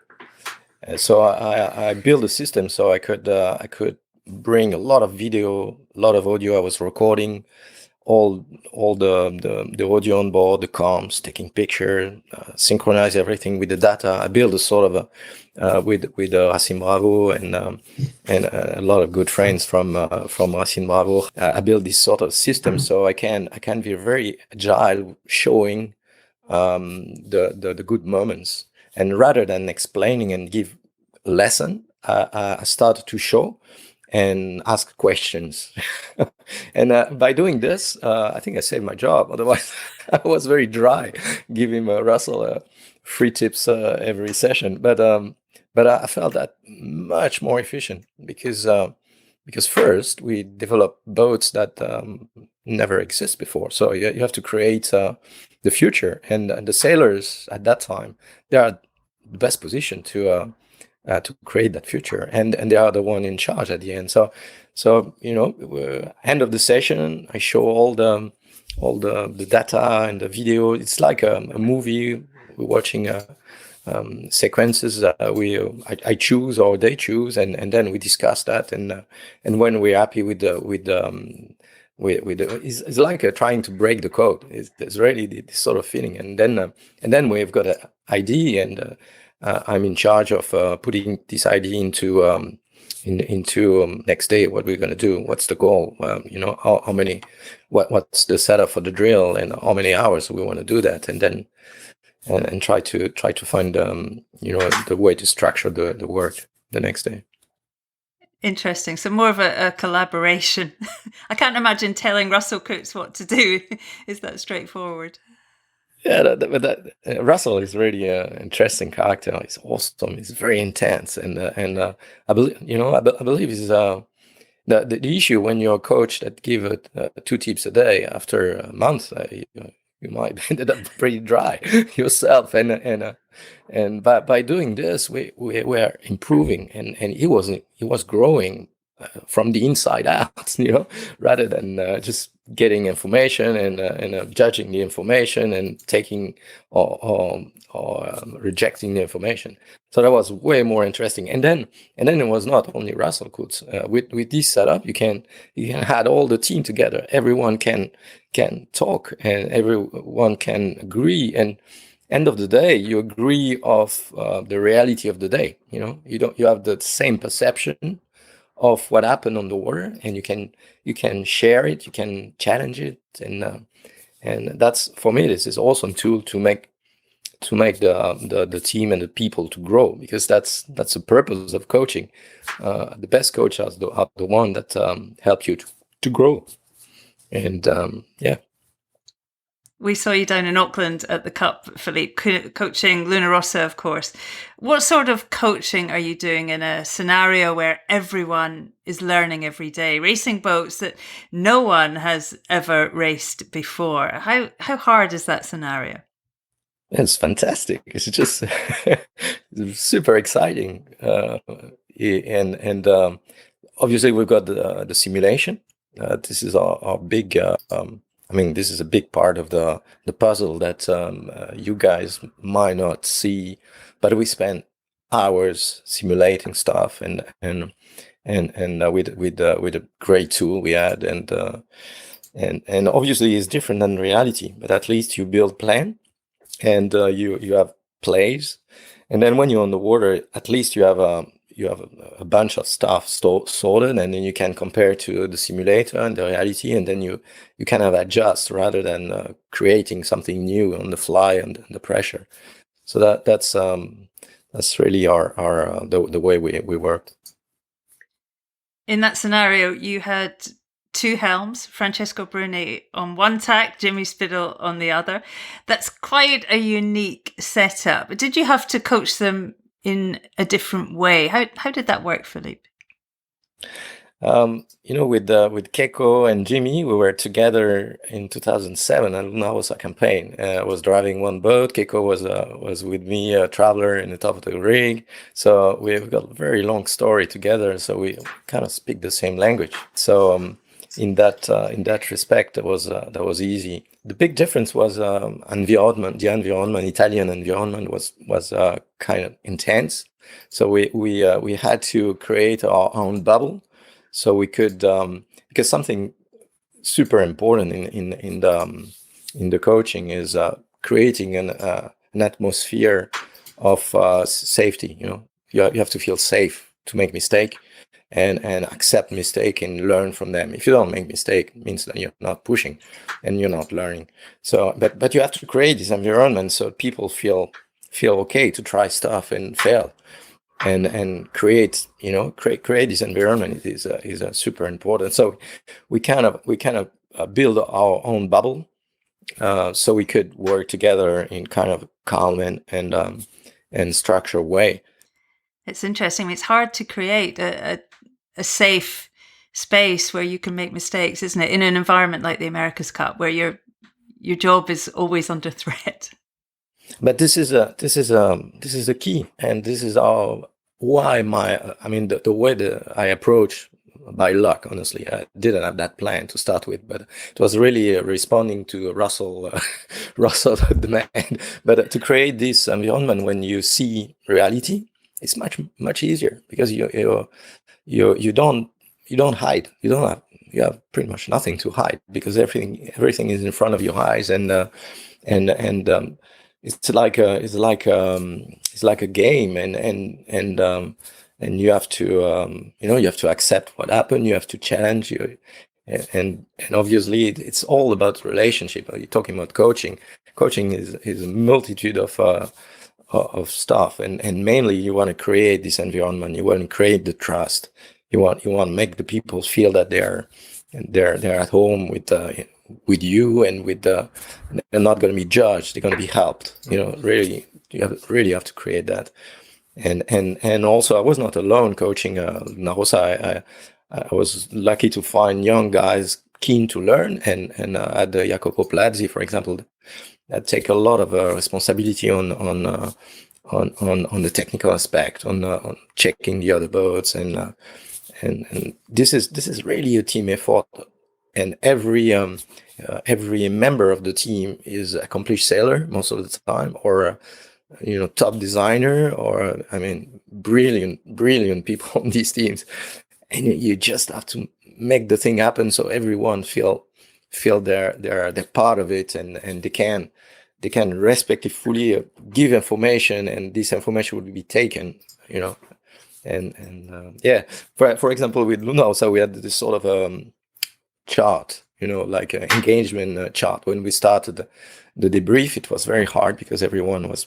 So I built a system so I could bring a lot of video, a lot of audio. I was recording all the audio on board, the comms, taking picture, synchronize everything with the data. I built a sort of with Racine Bravo and a lot of good friends from Racine Bravo. I built this sort of system so I can be very agile, showing the good moments. And rather than explaining and give a lesson, I started to show and ask questions. And by doing this, I think I saved my job. Otherwise, I was very dry, giving Russell free tips every session. But I felt that much more efficient because first we developed boats that never exist before. So you have to create the future, and the sailors at that time, they are the best position to create that future, and they are the one in charge at the end. So end of the session, I show all the data and the video. It's like a movie. We're watching sequences. I choose or they choose, and then we discuss that. And when we're happy with it's like trying to break the code. It's really this sort of feeling. And then we've got an ID, and I'm in charge of putting this ID into next day. What we're going to do? What's the goal? How many? What's the setup for the drill, and how many hours we want to do that? And then and try to find the way to structure the work the next day. Interesting. So more of a collaboration. I can't imagine telling Russell Coates what to do. Is that straightforward? Yeah, Russell is really an interesting character. He's awesome. He's very intense, and I believe is the issue when you're a coach that give 2 tips a day. After a month, you might end up pretty dry yourself, and by doing this, we were improving, and he was growing from the inside out, rather than just getting information and judging the information and taking or rejecting the information. So that was way more interesting. And then it was not only Russell Coates. With this setup, you can add all the team together. Everyone can talk, and everyone can agree. And end of the day, you agree of the reality of the day. You have the same perception of what happened on the water, and you can share it, you can challenge it, and that's, for me, this is awesome tool to make the team and the people to grow, because that's the purpose of coaching. The best coaches are the one that help you to grow, and yeah. We saw you down in Auckland at the Cup, Philippe, coaching Luna Rossa, of course. What sort of coaching are you doing in a scenario where everyone is learning every day, racing boats that no one has ever raced before? How hard is that scenario? It's fantastic. It's just super exciting, and obviously we've got the simulation. This is our big. This is a big part of the puzzle that you guys might not see, but we spend hours simulating stuff, and with a great tool we had, and obviously it's different than reality, but at least you build plan, and you have plays, and then when you're on the water, at least you have a bunch of stuff sorted, and then you can compare to the simulator and the reality, and then you kind of adjust rather than creating something new on the fly and the pressure. So that's really our the way we worked. In that scenario, you had two helms, Francesco Bruni on one tack, Jimmy Spittle on the other. That's quite a unique setup. Did you have to coach them in a different way? How did that work, Philippe? With Keiko and Jimmy, we were together in 2007, and that was a campaign. I was driving one boat. Keiko was with me, a traveler in the top of the rig. So we've got a very long story together. So we kind of speak the same language. So in that respect, that was easy. The big difference was environment. The Italian environment was kind of intense. So we had to create our own bubble. So we could, because something super important in the coaching is creating an atmosphere of safety. You have to feel safe to make mistake and accept mistake and learn from them. If you don't make mistake, it means that you're not pushing and you're not learning. So, but you have to create this environment so people feel okay to try stuff and fail. And create this environment is super important. So we kind of build our own bubble, so we could work together in kind of calm and structured way. It's interesting. It's hard to create a safe space where you can make mistakes, isn't it? In an environment like the America's Cup, where your job is always under threat. But this is the key, and this is why the way that I approach, by luck, honestly, I didn't have that plan to start with, but it was really responding to Russell the man. But to create this environment when you see reality, it's much easier, because you don't hide. You have pretty much nothing to hide, because everything is in front of your eyes, and it's like a game, and you have to accept what happened. You have to challenge you, and obviously it's all about relationship. You're talking about coaching. Coaching is a multitude of stuff, and mainly you want to create this environment. You want to create the trust. You want to make the people feel that they're at home with you, and they're not going to be judged. They're going to be helped. Really, you have to create that. And also, I was not alone coaching Narosa. I was lucky to find young guys keen to learn, and at the Jacopo Plazzi, for example, that take a lot of responsibility on the technical aspect, on checking the other boats, and this is really a team effort. And every member of the team is accomplished sailor most of the time, or top designer, or brilliant people on these teams, and you just have to make the thing happen so everyone feel they're part of it, and they can respectfully give information, and this information would be taken, for example, with Luna, so we had this sort of chart, like an engagement chart. When we started the debrief, it was very hard because everyone was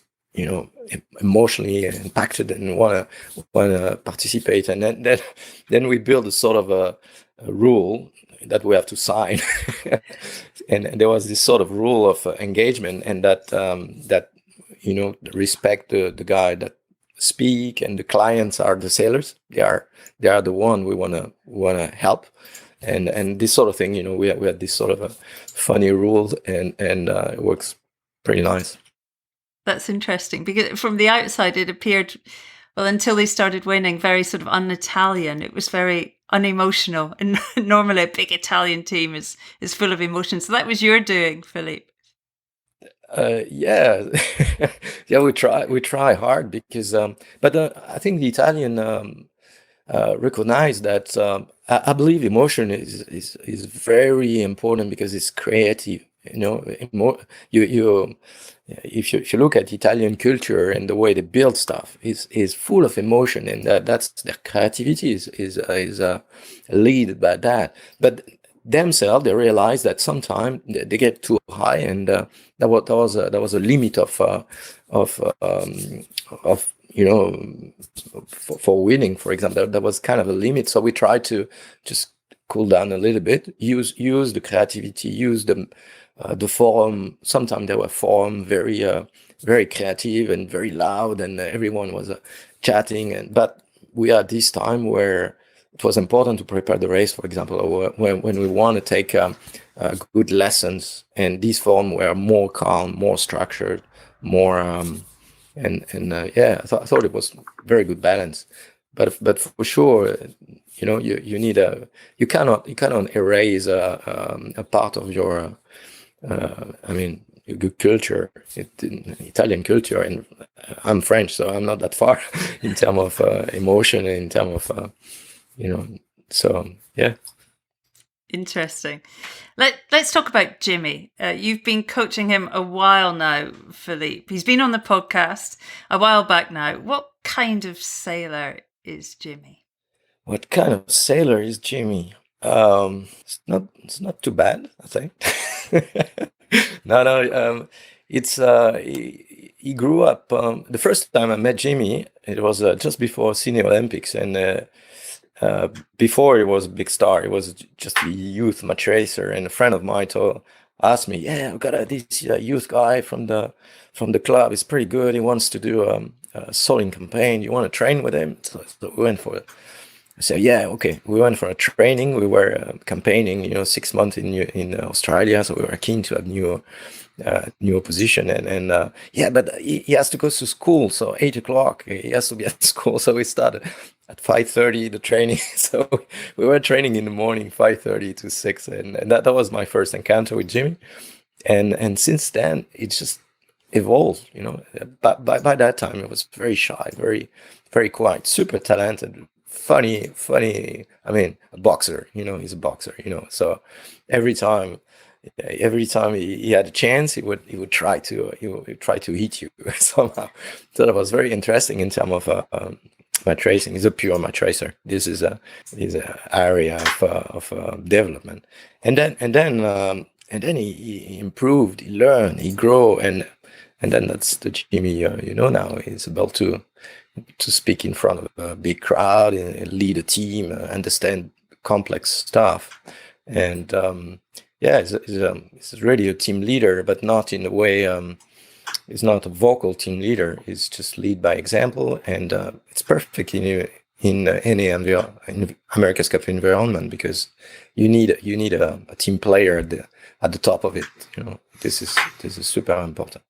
emotionally impacted and want to participate, and then we built a sort of a rule that we have to sign. And there was this sort of rule of engagement, and that respect the guy that speak, and the clients are the sailors. They are the one we want to help, and this sort of thing. We had this sort of a funny rule, and it works pretty nice. That's interesting, because from the outside it appeared, well, until they started winning, very sort of un-Italian. It was very unemotional, and normally a big Italian team is full of emotion. So that was your doing, Philippe. Yeah, we try hard, because but I think the Italian recognize that I believe emotion is very important, because it's creative. If you look at Italian culture and the way they build stuff, is full of emotion, and that's their creativity is lead by that. But themselves, they realize that sometimes they get too high, and that was a limit of for winning, for example. That was kind of a limit. So we tried to just cool down a little bit, use the creativity, use the forum. Sometimes there were forum very creative and very loud, and everyone was chatting. But we are at this time where it was important to prepare the race, for example, or when we want to take good lessons, and these forums were more calm, more structured, more I thought it was very good balance. But for sure, you need you cannot erase a part of your good culture, Italian culture, and I'm French, so I'm not that far in terms of emotion, in terms of so yeah. Interesting. Let's talk about Jimmy. You've been coaching him a while now, Philippe. He's been on the podcast a while back now. What kind of sailor is Jimmy? What kind of sailor is Jimmy? It's not too bad, I think. No. It's he grew up. The first time I met Jimmy, it was just before Sydney Olympics, and before he was a big star, he was just a youth match racer. And a friend of mine asked me, "Yeah, I've got this youth guy from the club. He's pretty good. He wants to do a soling campaign. You want to train with him?" So we went for it. I said, "Yeah, okay." We went for a training. We were campaigning, 6 months in Australia, so we were keen to have new opposition. And but he has to go to school, so 8:00 he has to be at school. So we started at 5:30 the training. So we were training in the morning, 5:30 to 6, and that was my first encounter with Jimmy. And since then it just evolved. But by that time it was very shy, very very quiet, super talented. Funny. I mean, a boxer. He's a boxer. So every time he had a chance, he would try to hit you somehow. So that was very interesting in terms of match racing. He's a pure match racer. This is a area of development. And then he improved. He learned. He grew. And then that's the Jimmy now. He's about to speak in front of a big crowd and lead a team, understand complex stuff, and he's really a team leader, but not in a way. He's not a vocal team leader. He's just lead by example, and it's perfect in any America's Cup environment, because you need a team player at the top of it. This is super important.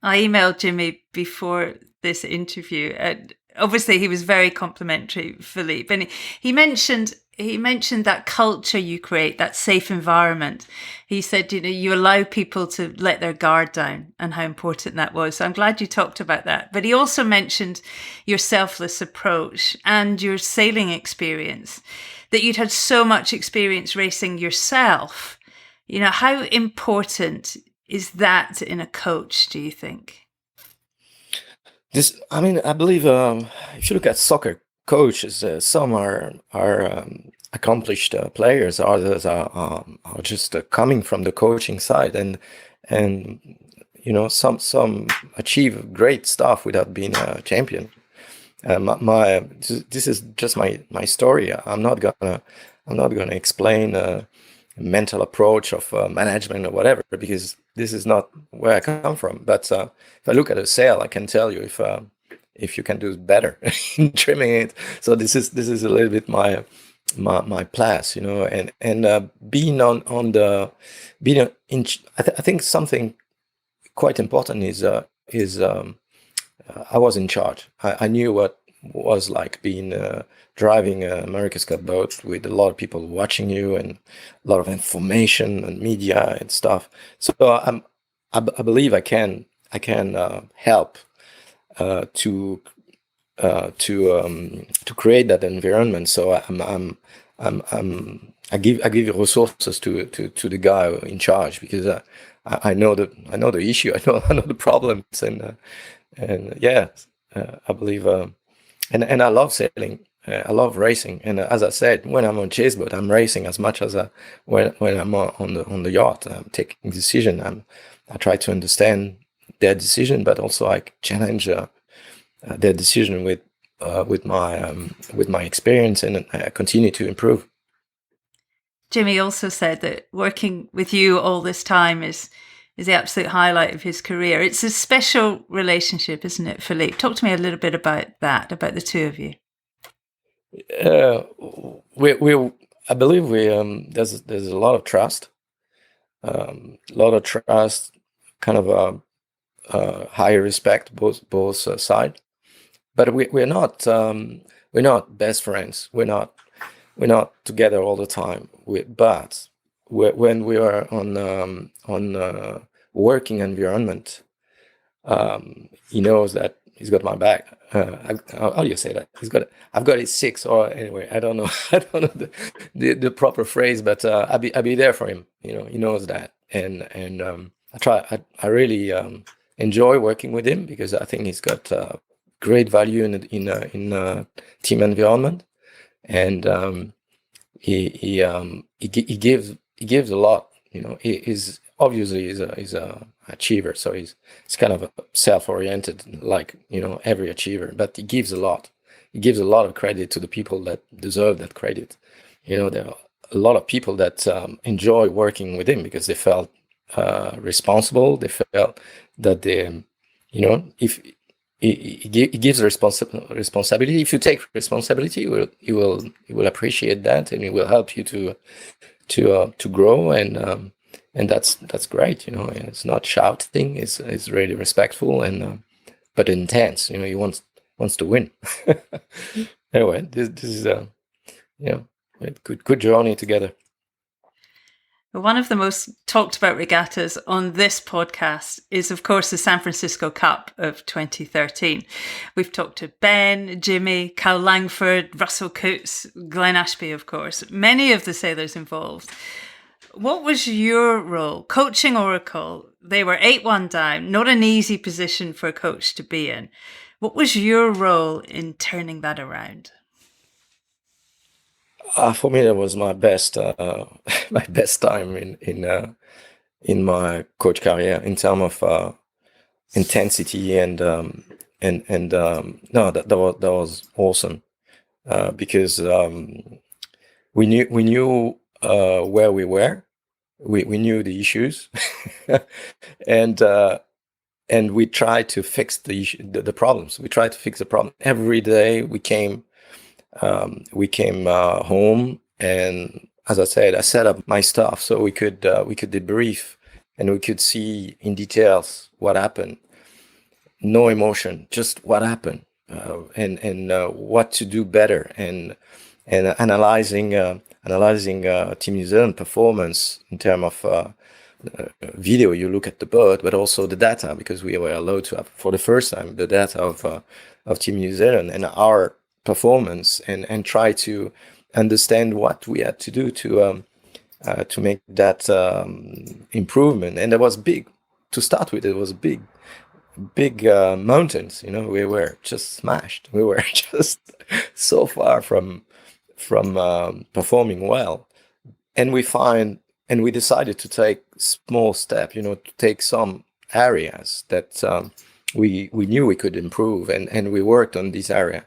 I emailed Jimmy before this interview, and obviously he was very complimentary, Philippe, and he mentioned that culture you create, that safe environment. He said, you allow people to let their guard down, and how important that was. So I'm glad you talked about that. But he also mentioned your selfless approach and your sailing experience, that you'd had so much experience racing yourself. How important is that in a coach, do you think? I believe if you look at soccer coaches, some are accomplished players, others are just coming from the coaching side, and some achieve great stuff without being a champion. This is just my story. I'm not gonna explain a mental approach of management or whatever, because this is not where I come from. But if I look at a sail, I can tell you if you can do better in trimming it. So this is a little bit my place, and being I think something quite important is I was in charge. I knew what was like being driving America's Cup boat with a lot of people watching you and a lot of information and media and stuff. So I believe I can help to create that environment. So I give resources to the guy in charge, because I know the issue, I know the problems, and I believe and I love sailing. I love racing, and as I said, when I'm on chase boat, I'm racing as much as when I'm on the yacht. I'm taking decision. I try to understand their decision, but also I challenge their decision with my experience, and I continue to improve. Jimmy also said that working with you all this time is the absolute highlight of his career. It's a special relationship, isn't it, Philippe? Talk to me a little bit about that, about the two of you. I believe there's a lot of trust, kind of higher respect both sides. But we're not best friends. We're not together all the time. But when we are on working environment, he knows that he's got my back. How do you say that? I've got his six, or anyway, I don't know the proper phrase, but I'll be there for him. He knows that, and I really enjoy working with him, because I think he's got great value in team environment, and he gives a lot. He's obviously is a achiever, so he's kind of self-oriented, like every achiever, but he gives a lot. He gives a lot of credit to the people that deserve that credit. There are a lot of people that enjoy working with him because they felt responsible. They felt that they, if he gives responsibility. If you take responsibility, he will appreciate that, and he will help you to grow, and that's great. It's not shouting. It's really respectful, and but intense. He wants to win. Anyway, this is good journey together. One of the most talked about regattas on this podcast is, of course, the San Francisco Cup of 2013. We've talked to Ben, Jimmy, Cal Langford, Russell Coates, Glenn Ashby, of course, many of the sailors involved. What was your role? Coaching Oracle, they were 8-1 down, not an easy position for a coach to be in. What was your role in turning that around? For me, that was my best time in my coach career in terms of intensity, and no, that was awesome, because we knew where we were, we knew the issues, and we tried to fix the problems. We tried to fix the problem every day. We came home, and as I said, I set up my stuff so we could debrief, and we could see in details what happened. No emotion, just what happened, and what to do better, and analyzing Team New Zealand performance in terms of video. You look at the boat, but also the data, because we were allowed to have for the first time the data of Team New Zealand and our performance, and try to understand what we had to do to make that improvement. And it was big to start with. It was big mountains. We were just smashed. We were just so far from performing well, and we decided to take small step. To take some areas that we knew we could improve, and we worked on this area.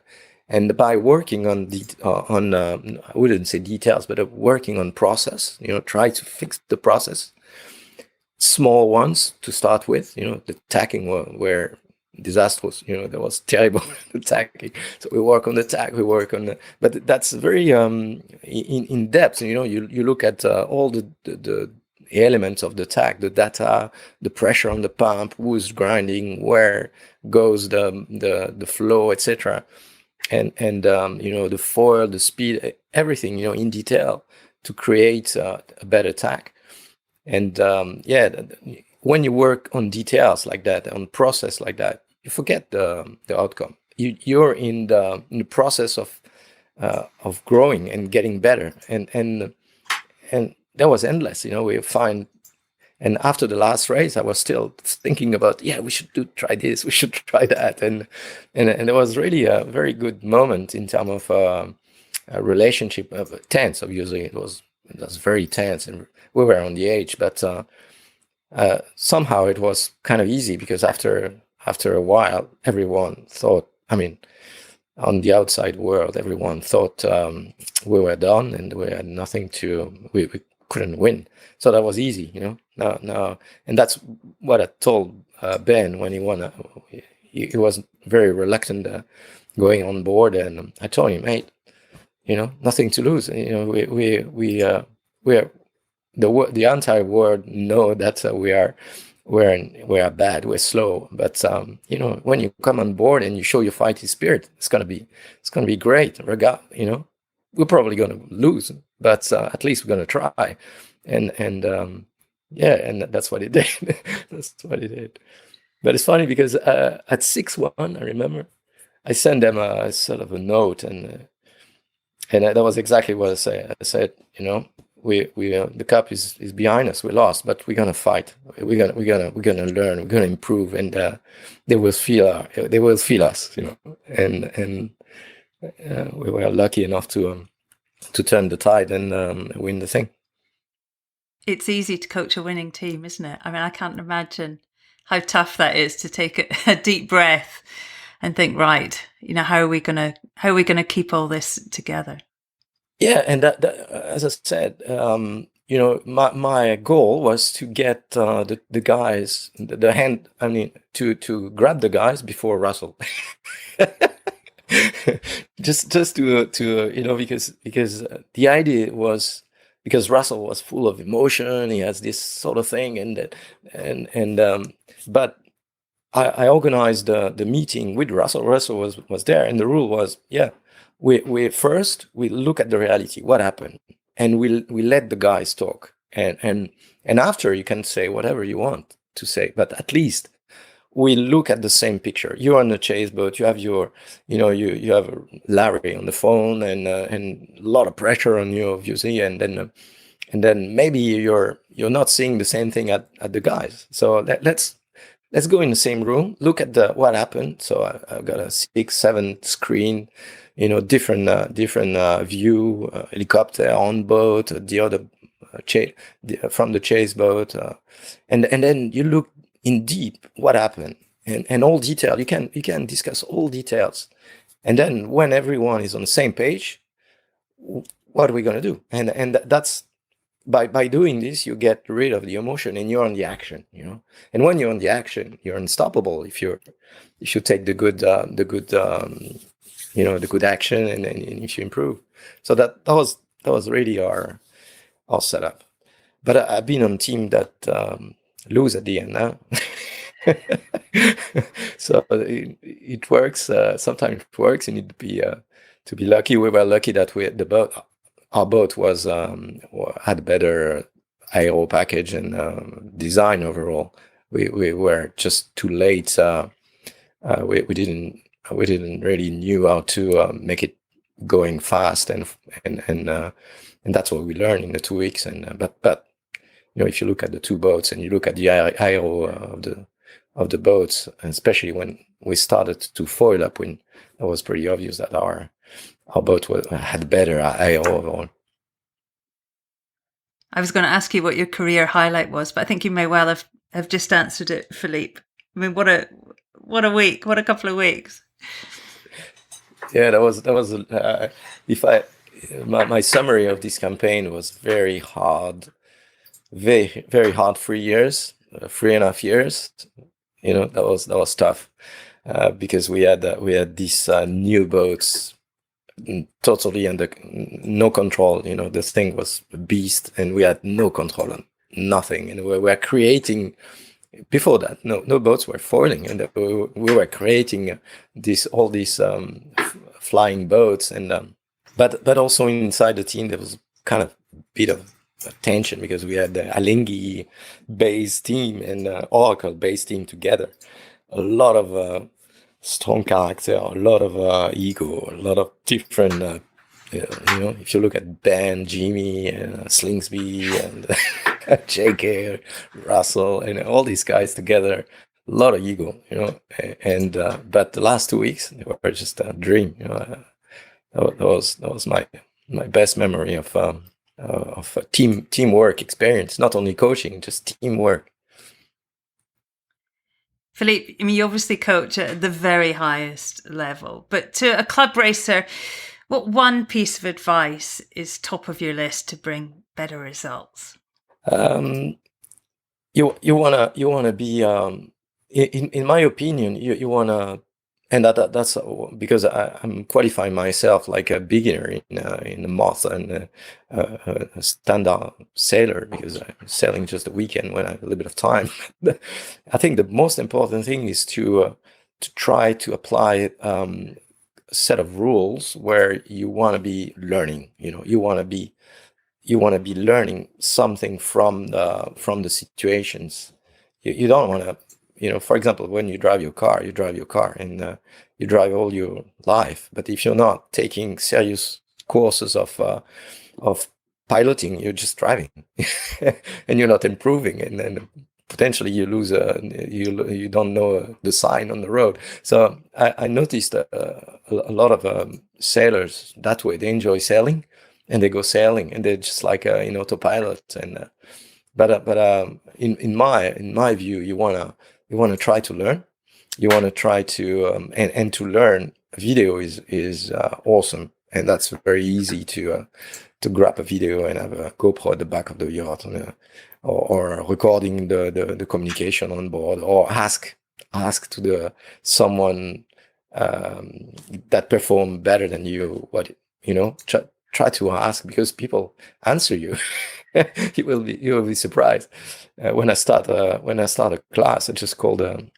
And by working on I wouldn't say details, but working on process, try to fix the process, small ones to start with. The tacking were disastrous. That was terrible. The tacking. So we work on the tack. We work on but that's very in depth. You look at all the elements of the tack, the data, the pressure on the pump, who's grinding, where goes the flow, etc. And the foil, the speed, everything, in detail, to create a better tack. And when you work on details like that, on process like that, you forget the outcome. You're in the process of growing and getting better, and that was endless. We find And after the last race, I was still thinking about, we should try this, we should try that, and it was really a very good moment in terms of a relationship. Tense, obviously, it was very tense, and we were on the edge, but somehow it was kind of easy, because after a while, everyone thought, on the outside world, everyone thought we were done and we had nothing we couldn't win. So that was easy, No, and that's what I told Ben when he won. He was very reluctant going on board, and I told him, "Mate, nothing to lose. We're the entire world know that we're bad, we're slow. But when you come on board and you show your fighting spirit, it's gonna be great. We're probably gonna lose, but at least we're gonna try." And that's what it did. That's what it did. But it's funny because at 6-1, I remember I sent them a sort of a note, and that was exactly what I said. I said, we the cup is behind us. We lost, but we're gonna fight. We're gonna learn. We're gonna improve, and they will feel us. And we were lucky enough to turn the tide and win the thing. It's easy to coach a winning team, isn't it? I can't imagine how tough that is to take a deep breath and think, right, how are we gonna keep all this together? Yeah, and that as I said, my goal was to get the guys the hand. To grab the guys before Russell. just to because the idea was, because Russell was full of emotion, he has this sort of thing, but I organized the meeting with Russell. Russell was there, and the rule was, we first look at the reality, what happened, and we let the guys talk, and after you can say whatever you want to say, but at least we look at the same picture. You're on the chase boat, you have you have Larry on the phone, and a lot of pressure on you, obviously, and then maybe you're not seeing the same thing at the guys. So let's go in the same room, look at what happened. So I've got a 6-7 screen, different view, helicopter, on boat, the other from the chase boat, and then you look in deep what happened, and all detail. You can discuss all details, and then when everyone is on the same page, what are we going to do? And that's by doing this, you get rid of the emotion and you're on the action, and when you're on the action, you're unstoppable if you take the good action, and if you improve. So that was really our setup. But I've been on team that lose at the end now. So it works. Sometimes it works. You need to be lucky. We were lucky that our boat had better aero package and design overall. We were just too late. We didn't really knew how to make it going fast, and that's what we learned in the 2 weeks. And but if you look at the two boats and you look at the aero of the boats, especially when we started to foil upwind, it was pretty obvious that our boat had better aero overall. I was going to ask you what your career highlight was, but I think you may well have just answered it, Philippe. What a week! What a couple of weeks! Yeah, that was. My summary of this campaign was very hard. Very, very hard 3 years, 3.5 years. That was tough because we had these new boats totally under no control. This thing was a beast, and we had no control on nothing. And we were creating. Before that, no boats were foiling, and we were creating all these flying boats, and but also inside the team there was kind of a bit of tension because we had the Alinghi based team and Oracle based team together. A lot of strong character, a lot of ego, a lot of different. If you look at Ben, Jimmy, and Slingsby, and JK, Russell, and all these guys together. A lot of ego, and but the last 2 weeks they were just a dream. That was my best memory of a teamwork experience. Not only coaching, just teamwork. Philippe, I mean, you obviously coach at the very highest level, but to a club racer, what one piece of advice is top of your list to bring better results? You wanna be. In my opinion, you want to, and that's because I'm qualifying myself like a beginner in the moth and a standard sailor, because I'm sailing just a weekend when I have a little bit of time. I think the most important thing is to try to apply a set of rules where you want to be learning. You want to be learning something from the situations. You don't want to. For example, when you drive your car, and you drive all your life. But if you're not taking serious courses of piloting, you're just driving, and you're not improving, and then potentially you lose you don't know the sign on the road. So I noticed a lot of sailors that way. They enjoy sailing, and they go sailing, and they're just like in autopilot. And but in my view, you want to try to learn. You want to try to and to learn. Video is awesome, and that's very easy to grab a video and have a GoPro at the back of the yacht, or recording the communication on board, or ask to someone that perform better than you. Try to ask, because people answer you. you will be surprised. When I start a class, I just call the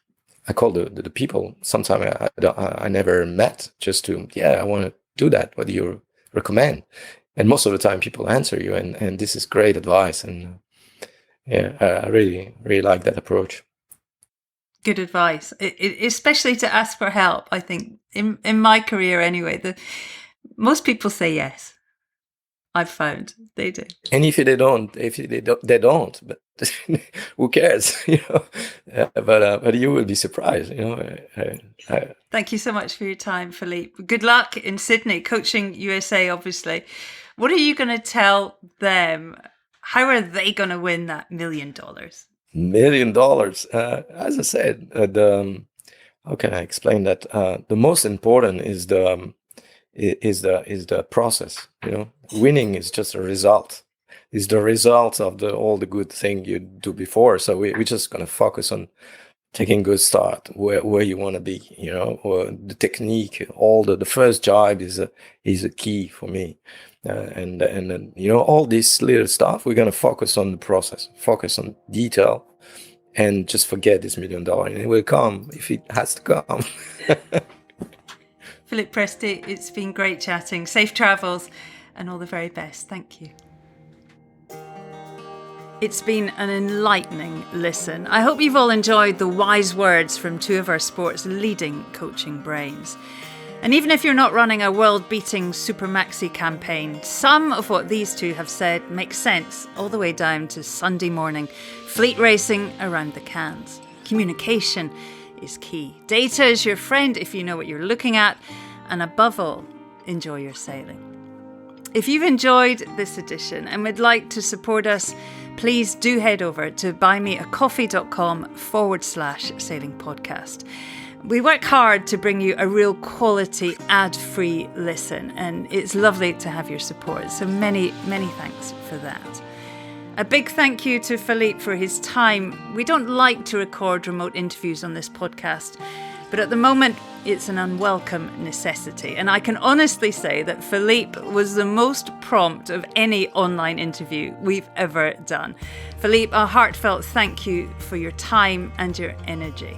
people. Sometimes I never met, just to I want to do that. What do you recommend? And most of the time, people answer you, and this is great advice. And I really like that approach. Good advice, especially to ask for help. I think in my career anyway, most people say yes. I've found they do. And if they don't, they don't. But who cares? But you will be surprised. Thank you so much for your time, Philippe. Good luck in Sydney, coaching USA. Obviously, what are you going to tell them? How are they going to win that $1 million? $1 million. As I said, how can I explain that? The most important is the process. Winning is just a result. Is the result of all the good thing you do before. So we're just gonna focus on taking good start where you want to be. Or the technique. All the first job is a key for me. And all this little stuff. We're gonna focus on the process. Focus on detail. And just forget this $1 million, and it will come if it has to come. Philippe Presti, it's been great chatting. Safe travels and all the very best. Thank you. It's been an enlightening listen. I hope you've all enjoyed the wise words from two of our sport's leading coaching brains. And even if you're not running a world-beating Super Maxi campaign, some of what these two have said makes sense all the way down to Sunday morning fleet racing around the Cans. Communication is key. Data is your friend if you know what you're looking at, and above all, enjoy your sailing. If you've enjoyed this edition and would like to support us, please do head over to buymeacoffee.com/sailing podcast. We work hard to bring you a real quality ad-free listen, and it's lovely to have your support. So many, many thanks for that. A big thank you to Philippe for his time. We don't like to record remote interviews on this podcast, but at the moment it's an unwelcome necessity. And I can honestly say that Philippe was the most prompt of any online interview we've ever done. Philippe, a heartfelt thank you for your time and your energy.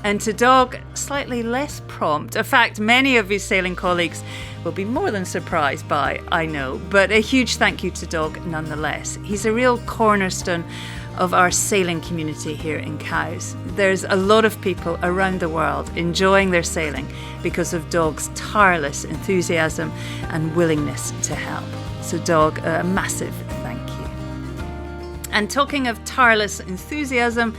And to Dog, slightly less prompt, a fact many of his sailing colleagues will be more than surprised by, I know, but a huge thank you to Dog nonetheless. He's a real cornerstone of our sailing community here in Cowes. There's a lot of people around the world enjoying their sailing because of Dog's tireless enthusiasm and willingness to help. So Dog, a massive thank you. And talking of tireless enthusiasm,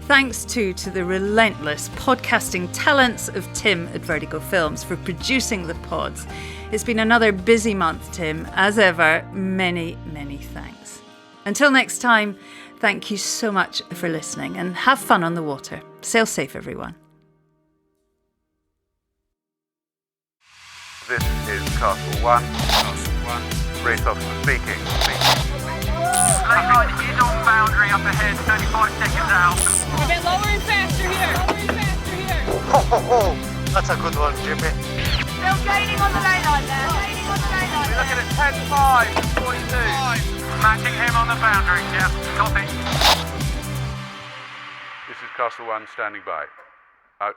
thanks to the relentless podcasting talents of Tim at Vertigo Films for producing the pods. It's been another busy month, Tim. As ever, many, many thanks. Until next time, thank you so much for listening and have fun on the water. Sail safe, everyone. This is Castle 1. Castle 1. Race officer speaking. Lane line is on boundary up ahead, 35 seconds out. A bit lower and faster here. Lower and faster here. That's a good one, Jimmy. Still gaining on the lane line there. Gaining on the lane line We're there. looking at 10-5, 42. Matching him on the boundary, yeah, copy. This is Castle 1 standing by. Out.